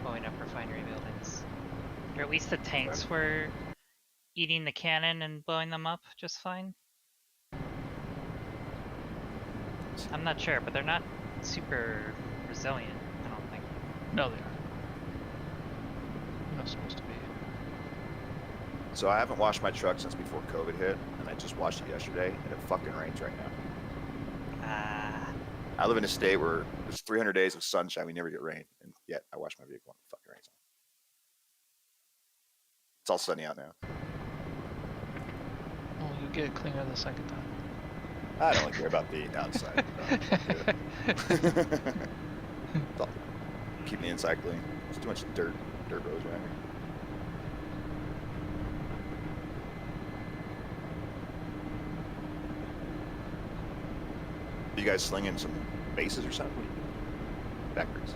blowing up refinery buildings. Or at least the tanks were eating the cannon and blowing them up just fine. I'm not sure, but they're not super resilient, I don't think. No, they are. They're not supposed to be. So I haven't washed my truck since before COVID hit, and I just washed it yesterday, and it fucking rains right now. I live in a state where there's 300 days of sunshine, we never get rain, and yet I wash my vehicle and it fucking rains. It's all sunny out now. Oh, you'll get it cleaner the second time. I don't really care about the outside. Keep the inside clean. There's too much dirt roads around here. You guys slinging some bases or something? Backwards.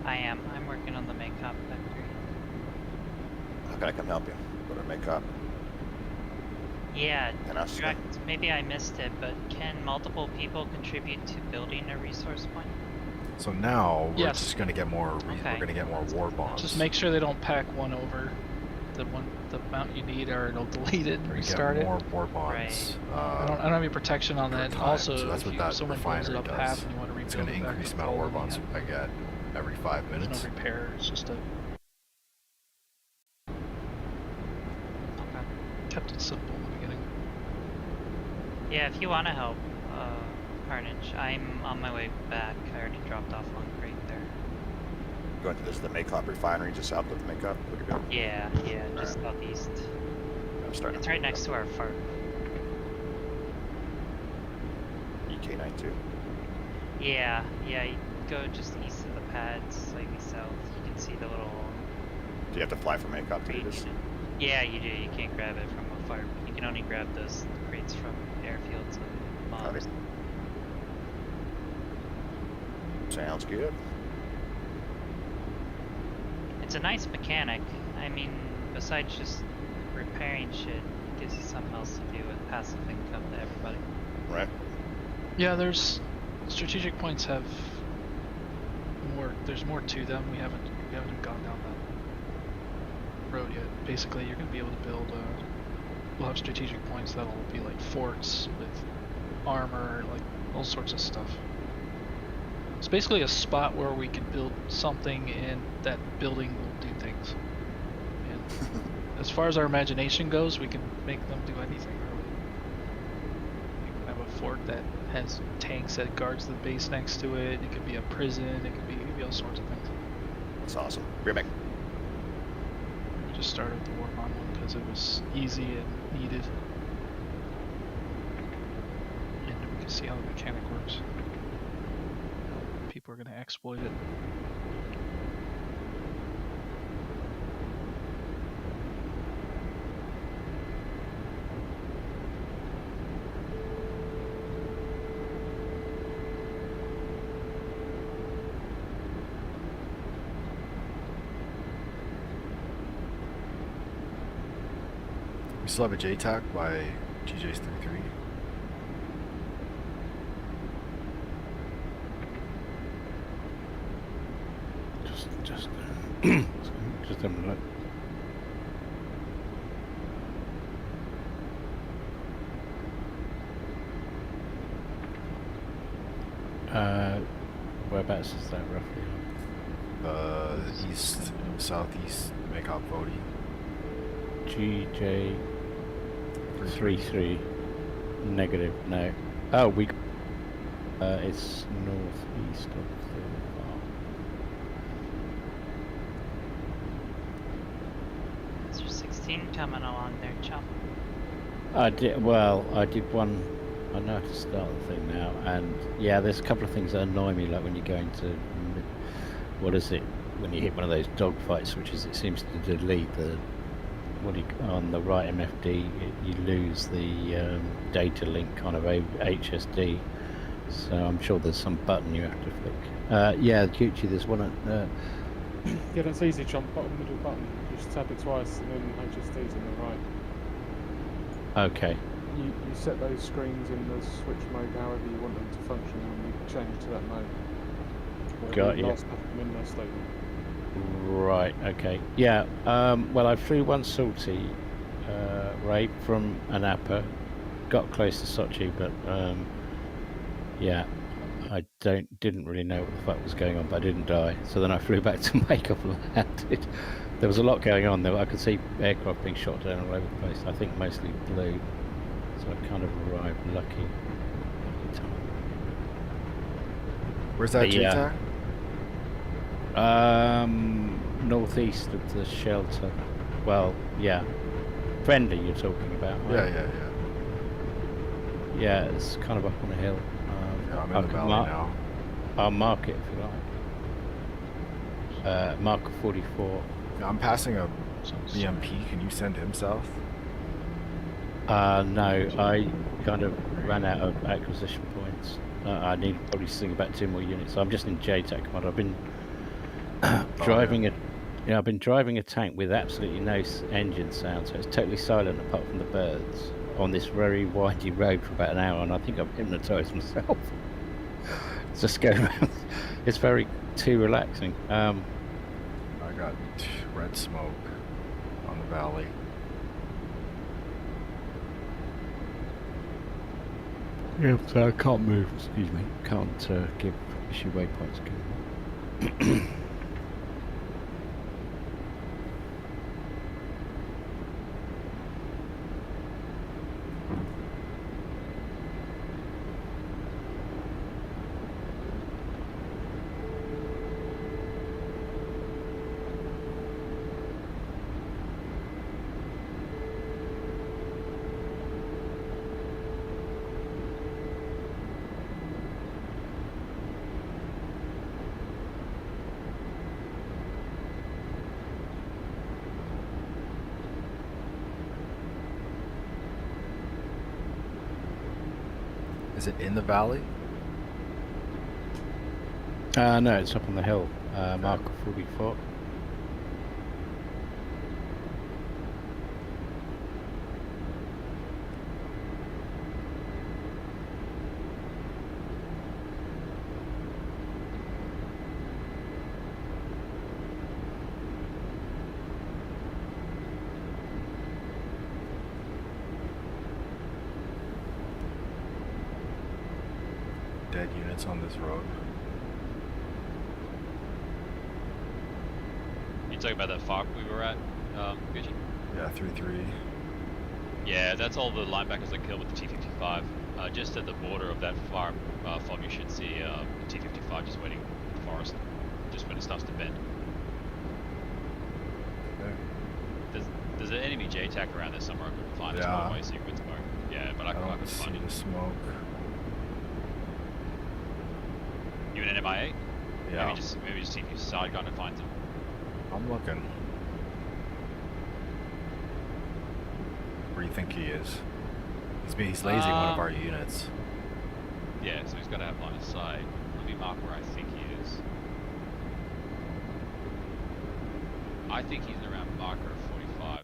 I am. I'm working on the makeup factory. How can I come help you? Go to make up. Yeah, And us. correct. Maybe I missed it, but can multiple people contribute to building a resource point? So now we're Yes. just gonna get more. Okay. We're gonna get more war bonds. Just make sure they don't pack one over the amount you need, or it'll delete it and We restart get it. more war bonds. I don't have any protection on per that. time. Also, so that's if what you, that someone blows it refinery up does. half and you want to rebuild It's gonna it back increase to the amount of war full, bonds then I get every 5 there's minutes. no repair. It's just a Yeah, if you want to help, Carnage, I'm on my way back. I already dropped off on crate there. Going to the Maycop refinery just south of Maycop. Look at that. Yeah, just southeast. I'm starting. It's right next to our fart. EK92. Yeah, you go just east of the pad, slightly south. You can see the little. Do you have to fly from Maycop to do this? Yeah, you do. You can't grab it from a fart. You can only grab those crates from airfields and mobs. Sounds good. It's a nice mechanic. I mean, besides just repairing shit, it gives you something else to do with passive income to everybody. Right. Yeah, there's strategic points have more. There's more to them. We haven't gone down that road yet. Basically, you're gonna be able to build. We'll have strategic points that'll be like forts with armor, like all sorts of stuff. It's basically a spot where we can build something, and that building will do things. And as far as our imagination goes, we can make them do anything. Really. You can have a fort that has tanks that guards the base next to it. It could be a prison. It could be all sorts of things. That's awesome. Bring it back. We just started the Warbond one because it was easy and needed, and we can see how the mechanic works. People are going to exploit it. We still have a JTAC by GJ's 33. Just having a look. Whereabouts is that roughly? East, southeast, Maycop Vody. GJ 33 negative. No. Oh, we. It's northeast of the farm. Mr. 16 coming along there, chum. I did one. I know how to start the thing now, and yeah, there's a couple of things that annoy me, like when you go into what is it when you hit one of those dogfights, which is it seems to delete the on the right MFD. You lose the data link kind of HSD. So I'm sure there's some button you have to flick. Yeah, Gucci, there's one at. Yeah, that's easy, jump bottom middle button. Just tap it twice and then HSD's on the right. Okay. You set those screens in the switch mode however you want them to function and you change to that mode. Got you. Last window statement. Right, okay. Yeah, well I flew one sortie raid from Anapa, got close to Sochi, but yeah, I didn't really know what the fuck was going on, but I didn't die. So then I flew back to Maycop and landed. There was a lot going on there. I could see aircraft being shot down all over the place. I think mostly blue. So I kind of arrived lucky time. Where's that JTAC? Northeast of the shelter. Well, yeah. Friendly you're talking about, right? Yeah. Yeah, it's kind of up on a hill. Yeah, I'm in the valley now. I'll mark it if you like. Mark 44. Yeah, I'm passing a BMP. Can you send him south? No, I kind of ran out of acquisition points. I need probably to think about 2 more units. I'm just in JTAC mode. I've been I've been driving a tank with absolutely no engine sound, so it's totally silent apart from the birds on this very windy road for about an hour, and I think I've hypnotised myself. Just go around. It's very too relaxing. I got red smoke on the valley. Yeah, so I can't move. Excuse me. Can't give issue waypoints. Is it in the valley? No, it's up on the hill. Mark 44. Dead units on this road. You talking about that farm we were at, Gucci? Yeah, 3-3. Yeah, that's all the linebackers I killed with the T-55. Just at the border of that farm, fob, you should see the T-55 just waiting in the forest, just when it starts to bend. Okay. There's an enemy JTAC around there somewhere I couldn't find. Yeah. It's my way secret smoke. Yeah, but I don't couldn't see find it. the smoke. You in an MIA? Yeah. Maybe just see if you side gun and find them. I'm looking. Where do you think he is? He's lazy one of our units. Yeah, so he's got to have line of sight. Let me mark where I think he is. I think he's around marker 45.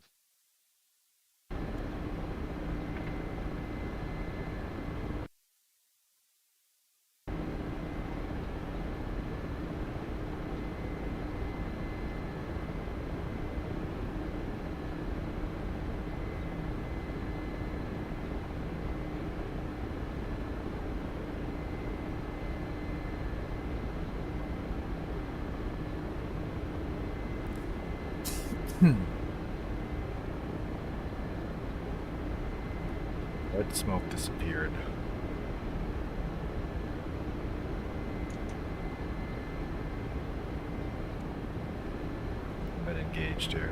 Red smoke disappeared. Been engaged here.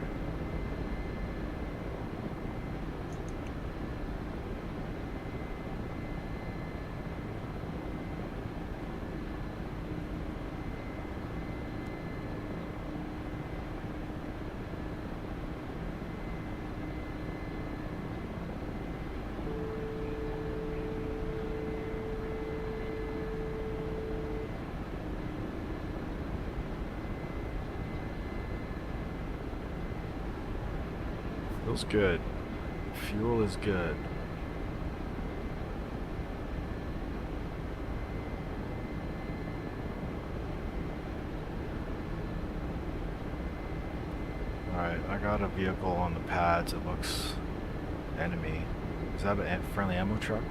Feels good. Fuel is good. Alright, I got a vehicle on the pads. It looks enemy. Is that a friendly ammo truck?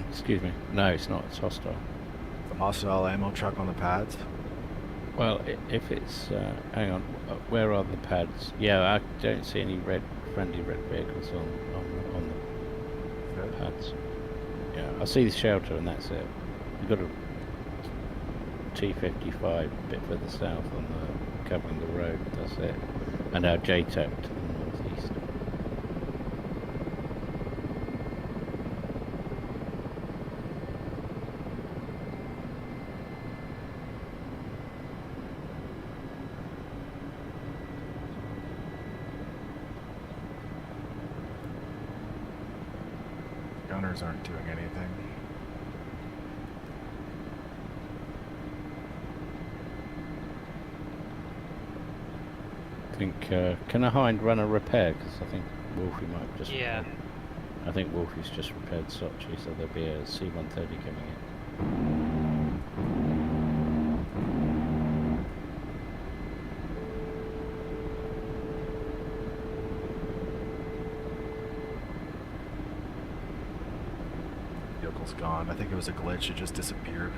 Excuse me. No, it's not. It's hostile. The hostile ammo truck on the pads? Well, if it's... hang on. Where are the pads? Yeah, I don't see any friendly red vehicles on the pads. Yeah, I see the shelter and that's it. We've got a T-55 a bit further south on the covering the road. That's it. And our JTAC to the northeast. Gunners aren't doing anything. I think, can a hind run a repair? Because I think Wolfie might have just... Yeah. I think Wolfie's just repaired Sochi, so there'll be a C-130 coming in. Vehicle's gone. I think it was a glitch. It just disappeared.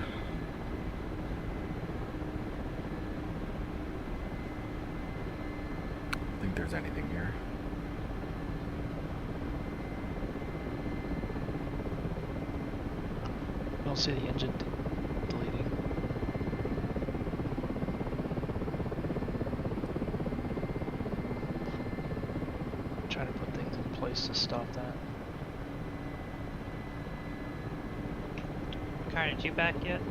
I don't think there's anything here. I don't see the engine deleting. Trying to put things place to stop that. Carnage, you back yet?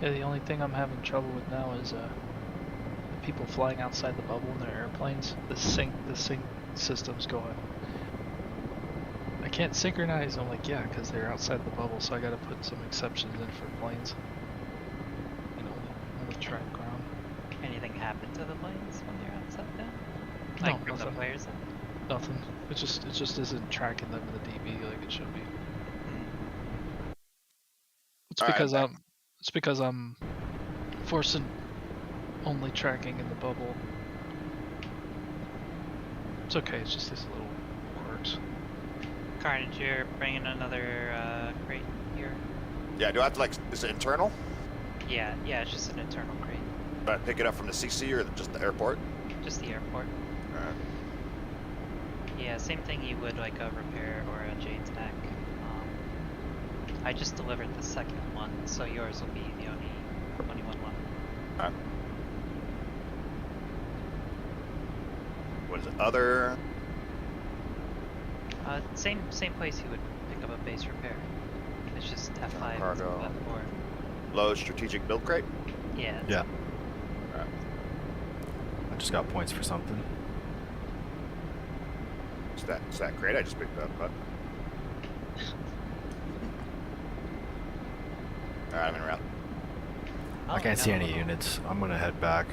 Yeah, the only thing I'm having trouble with now is people flying outside the bubble in their airplanes. The sync system's going. I can't synchronize. I'm like, yeah, because they're outside the bubble, so I got to put some exceptions in for planes. You know, on the track ground. Anything happen to the planes when they're outside then? No, Like from the nothing. players in? Nothing. It just isn't tracking them in the DB like it should be. It's because I'm forcing only tracking in the bubble. It's okay. It's just these little quirks. Carnage, you're bringing another crate here. Yeah, do I have to, like, is it internal? Yeah, it's just an internal crate. Do I pick it up from the CC or just the airport? Just the airport. Alright. Yeah, same thing you would like a repair or a JTAC. I just delivered the second one, so yours will be the only one left. Alright. What is it? Other? Same place you would pick up a base repair. It's just F5 Cargo. F4. Low strategic build crate? Yeah. Yeah. Alright. I just got points for something. It's that crate I just picked up, but. Alright, I'm in route. I can't see any units. I'm gonna head back.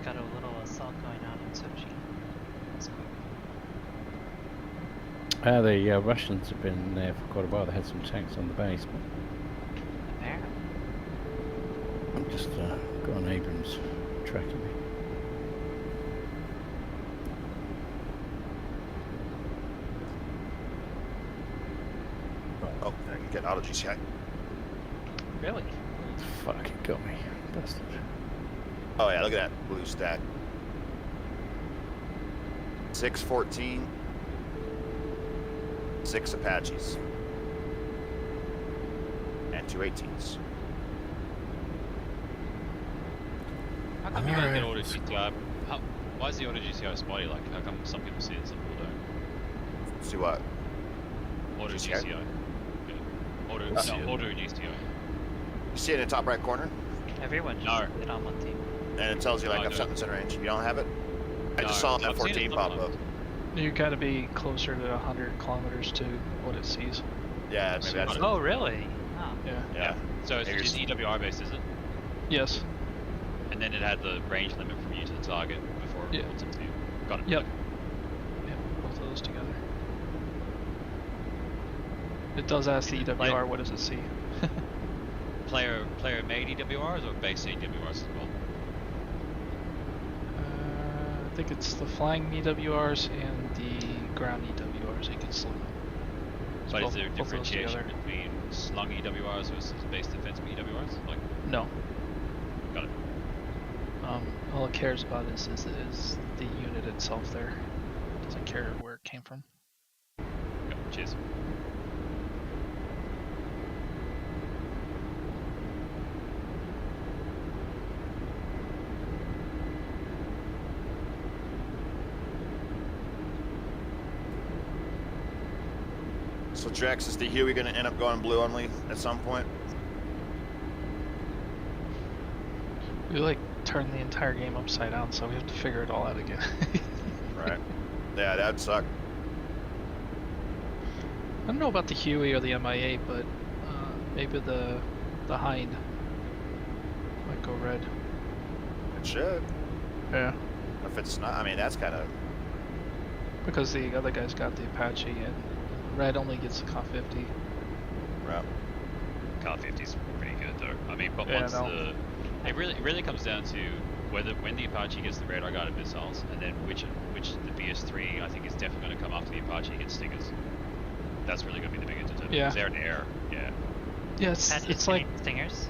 Got a little assault going on in Sochi. That's quick. The Russians have been there for quite a while. They had some tanks on the base. Apparently. I'm just got an Abrams tracking me. Oh, I can get auto GCI. Really? Fuck, it got me. Bastard. Oh yeah, look at that blue stack. 614. 6 Apaches. And 2 18s. How come you guys get auto GCI? Why is the auto GCI spotty? Like, how come some people see it and some people don't? See what? Auto GCI? GCI. Auto GCI. You see it in the top right corner? Everyone just did on one team. And it tells you like No, I I've shot don't. in range. You don't have it? I just No, saw an I've seen it F-14 pop up. sometimes. You gotta be closer to 100 kilometers to what it sees. Yeah, maybe that's it. Oh, really? Oh. Yeah. So it's just EWR based, is it? Yes. And then it had the range limit from you to the target before it pulled into you. Got it. Yep. Yeah, both of those together. It does ask the EWR, what does it see? Player made EWRs or base EWRs as well? I think it's the flying EWRs and the ground EWRs you can select. But is there a differentiation between slung EWRs versus base defensive EWRs? Like, no. Got it. All it cares about is the unit itself there. It doesn't care where it came from. Okay, cheers. So Drax, is the Huey gonna end up going blue only at some point? We like turned the entire game upside down, so we have to figure it all out again. Right. Yeah, that'd suck. I don't know about the Huey or the MIA, but maybe the Hind might go red. It should. Yeah. If it's not, I mean, that's kind of. Because the other guy's got the Apache, and red only gets the Car 50. Right. Car 50's pretty good though. I mean, but Yeah, once no. it really comes down to when the Apache gets the radar guided missiles, and then which the BS3 I think is definitely going to come after the Apache gets Stingers. That's really going to be the bigger determinant. Yeah. 'Cause they're in air. Yeah. Yeah, Apache's it's gonna like need Stingers.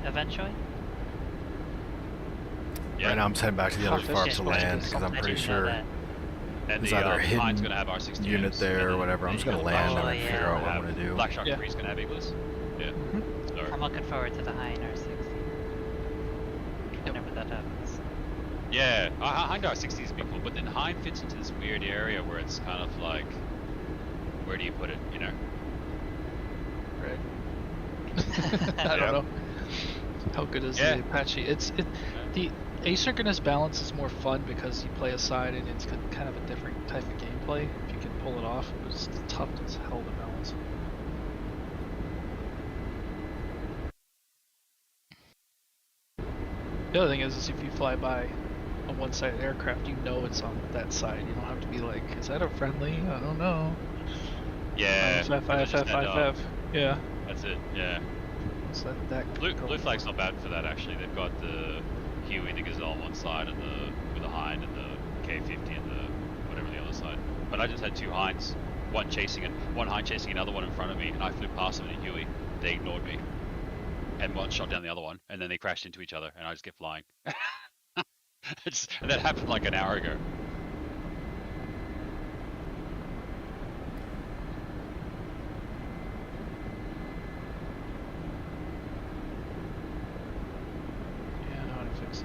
Eventually. Yeah. Right now I'm heading back to the other farm Shit, to right. land because I'm I pretty didn't know sure that. And there's the either a Hine's hidden going to have R60 unit there or whatever. I'm just gonna land and then figure out what I'm gonna do. Black Shark Yeah. 3 is going to have Eagles. Yeah. So, I'm looking forward to the Hine R60. Whenever that happens. yeah, Hind R60 is be cool, but then Hind fits into this weird area where it's kind of like, where do you put it? You know. Right. I don't know. How good is the Apache? The asynchronous balance is more fun because you play a side and it's kind of a different type of gameplay. If you can pull it off, it's tough as hell to balance. The other thing is if you fly by a one-sided aircraft, you know it's on that side. You don't have to be like, is that a friendly? I don't know. Yeah. FF. Yeah. That's it. Yeah. So that Blue Flag's not bad for that actually. They've got the Huey and the Gazelle on one side, and with the Hind and the K50 and the whatever the other side. But I just had two Hinds, one Hind chasing another one in front of me, and I flew past them in a Huey. They ignored me, and one shot down the other one, and then they crashed into each other, and I just kept flying. And that happened like an hour ago.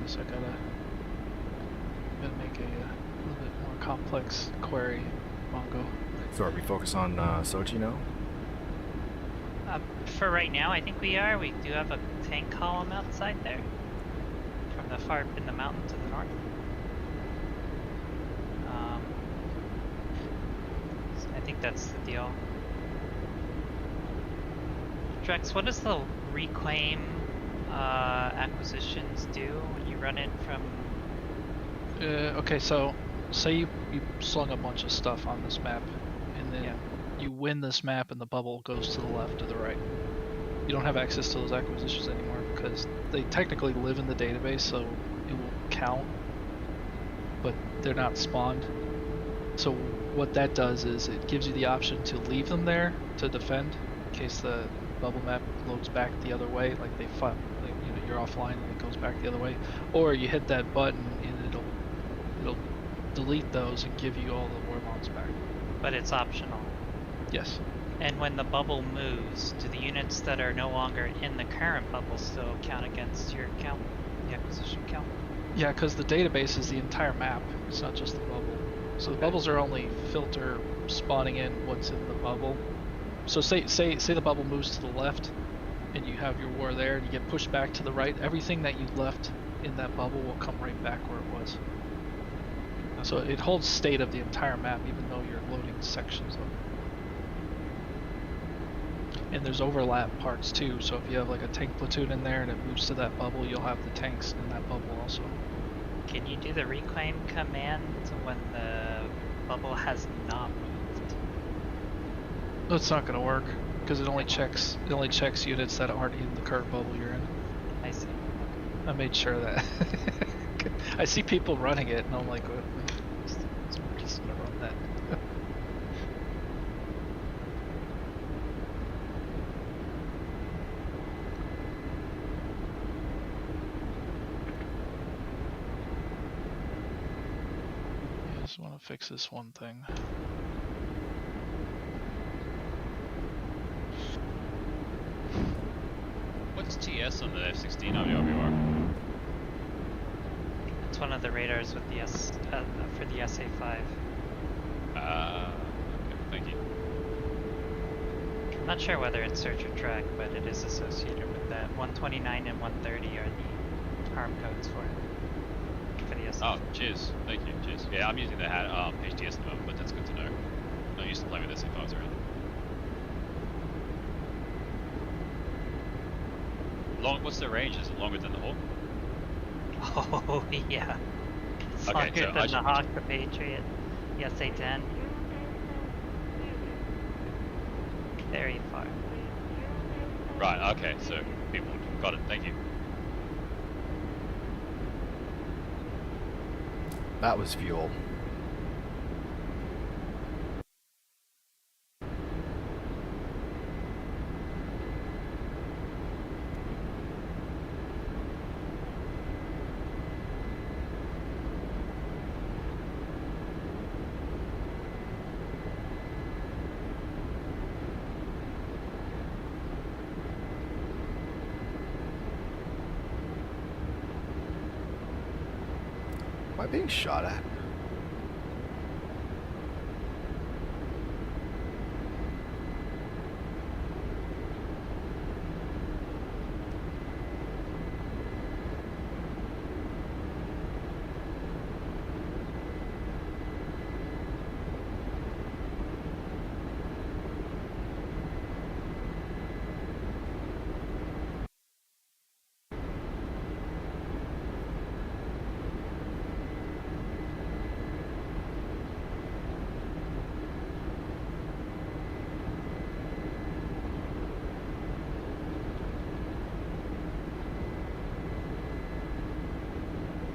So I gotta make a little bit more complex query Mongo. So are we focused on Sochi now? For right now, I think we are. We do have a tank column outside there, from the far in the mountain to the north. So I think that's the deal. Drex, what does the reclaim acquisitions do when you run in from? Okay, so say you slung a bunch of stuff on this map, and then you win this map, and the bubble goes to the left or the right. You don't have access to those acquisitions anymore because they technically live in the database, so it will count, but they're not spawned. So what that does is it gives you the option to leave them there to defend in case the bubble map loads back the other way, like you're offline and it goes back the other way, or you hit that button and it'll delete those and give you all the war bonds back. But it's optional. Yes. And when the bubble moves, do the units that are no longer in the current bubble still count against your count, the acquisition count? Yeah, because the database is the entire map. It's not just the bubble. So the bubbles are only filter spawning in what's in the bubble. So say the bubble moves to the left, and you have your war there, and you get pushed back to the right. Everything that you left in that bubble will come right back where it was. So it holds state of the entire map, even though you're loading sections of it. And there's overlap parts too. So if you have like a tank platoon in there and it moves to that bubble, you'll have the tanks in that bubble also. Can you do the reclaim command when the bubble has not moved? That's not going to work because it only checks units that aren't in the current bubble you're in. I see. I made sure of that. I see people running it, and I'm like, we're just gonna run that. I just want to fix this one thing. What's TS on the F16 WWR? It's one of the radars with the for the SA5. Okay, thank you. I'm not sure whether it's search or track, but it is associated with that. 129 and 130 are the ARM codes for it. For the SA5. Oh, cheers. Thank you. Cheers. Yeah, I'm using the HTS at the moment, but that's good to know. I used to play with SA5s around. What's the range? Is it longer than the Hawk? Oh, yeah. It's Okay, longer so than the Hawk, the Patriot, the SA-10. Very far. Right, okay, so people got it, thank you. That was fuel. Am I being shot at?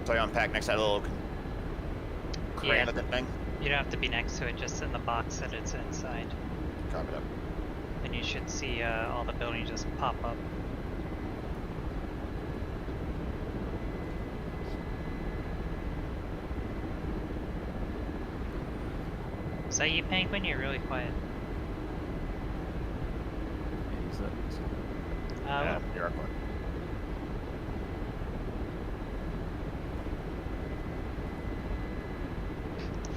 So you unpack next to that little crane looking thing? You don't have to be next to it, just in the box that it's inside. Copy that. And you should see all the buildings just pop up. Is that you, Penguin? You're really quiet. Yeah, you're quiet.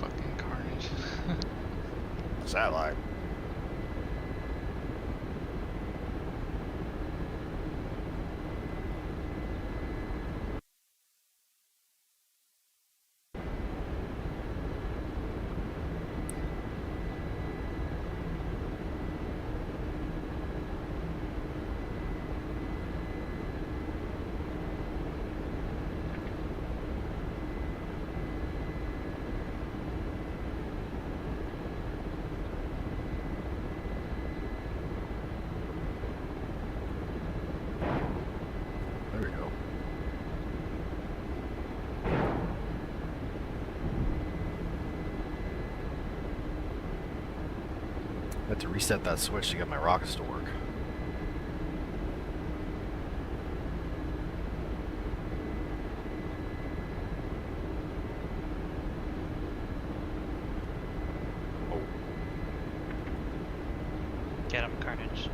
Fucking carnage. What's that like? There we go. I had to reset that switch to get my rockets to work. Get him, Carnage.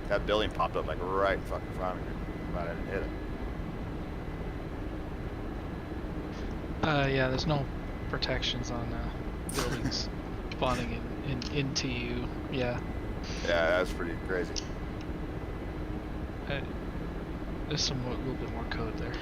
That building popped up like right in fucking front of me. But I didn't hit it. Yeah, there's no protections on buildings spawning into you. Yeah. Yeah, that's pretty crazy. There's some a little bit more code there.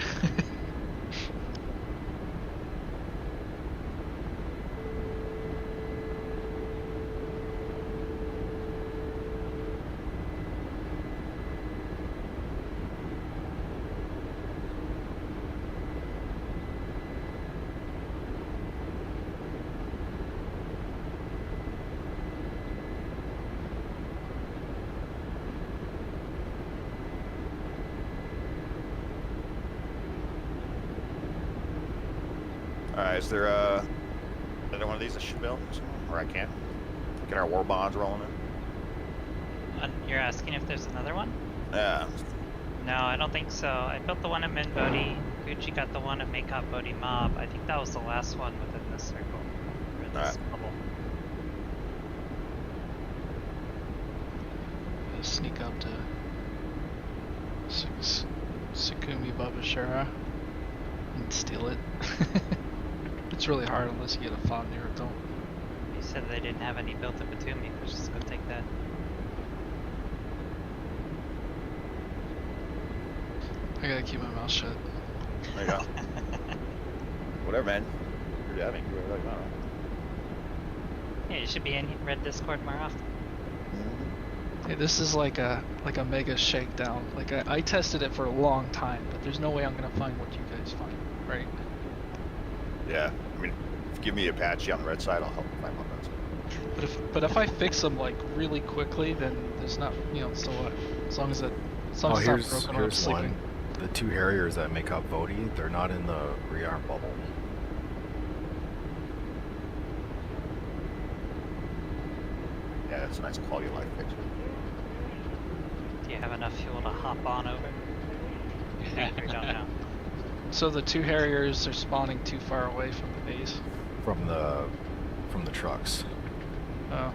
Alright, is there another one of these I should build? Or I can't? Get our war bonds rolling in? You're asking if there's another one? Yeah. No, I don't think so. I built the one at Min Bodhi. Gucci got the one at Makeup Bodhi Mob. I think that was the last one within this circle. Or this bubble. Sneak up to Sukumi Babashara and steal it. It's really hard unless you get a fob near it, though. You said they didn't have any built at Batumi. Let's just go take that. I gotta keep my mouth shut. There you go. Whatever, man. You're having. Yeah, you should be in Red Discord more often. Hey, this is like a mega shakedown. Like I tested it for a long time, but there's no way I'm gonna find what you guys find, right? Yeah, I mean, if you give me Apache on the red side, I'll help you find one of those. But if I fix them like really quickly, then there's not, so what? As long as it's not broken when I'm sleeping. the two Harriers that make up Bodhi, they're not in the rearm bubble. Yeah, that's a nice quality of life picture. Do you have enough fuel to hop on over? We don't know. So the two Harriers are spawning too far away from the base. From the trucks. Oh.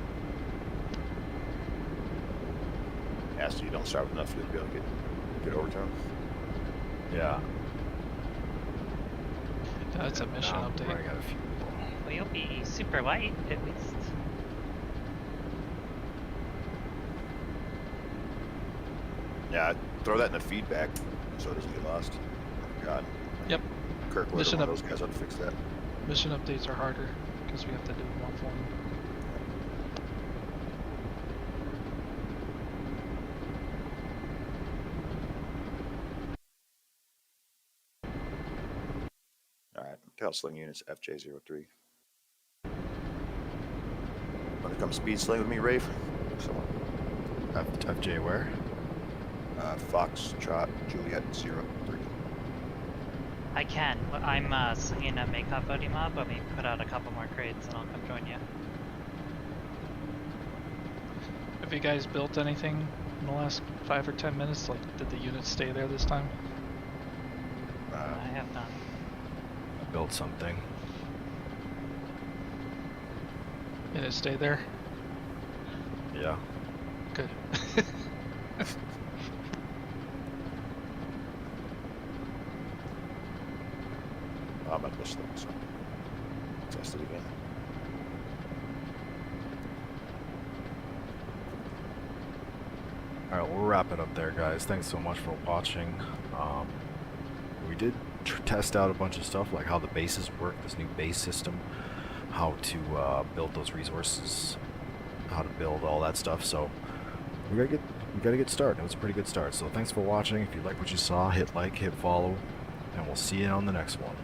Yeah, so you don't start with enough fuel to be able to get overtime. Yeah. That's a mission Now update. I got a few. Well, you'll be super light at least. Yeah, throw that in the feedback so it doesn't get lost. Oh, God. Yep. Kirk, one Mission of those guys ought to fix that. Mission updates are harder because we have to do more for them. Alright, tail sling units FJ03. Wanna come speed sling with me, Rafe? Someone. FJ where? Fox, Trot, Juliet, 03. I can. I'm slinging a makeup buddy mob. Let me put out a couple more crates and I'll come join you. Have you guys built anything in the last 5 or 10 minutes? Like, did the units stay there this time? I have not. Build something. Did it stay there? Yeah. Good. I'm at this thing, so test it again. Alright, we'll wrap it up there, guys. Thanks so much for watching. We did test out a bunch of stuff, like how the bases work, this new base system, how to build those resources, how to build all that stuff. So we gotta get started. It was a pretty good start. So thanks for watching. If you like what you saw, hit like, hit follow, and we'll see you on the next one.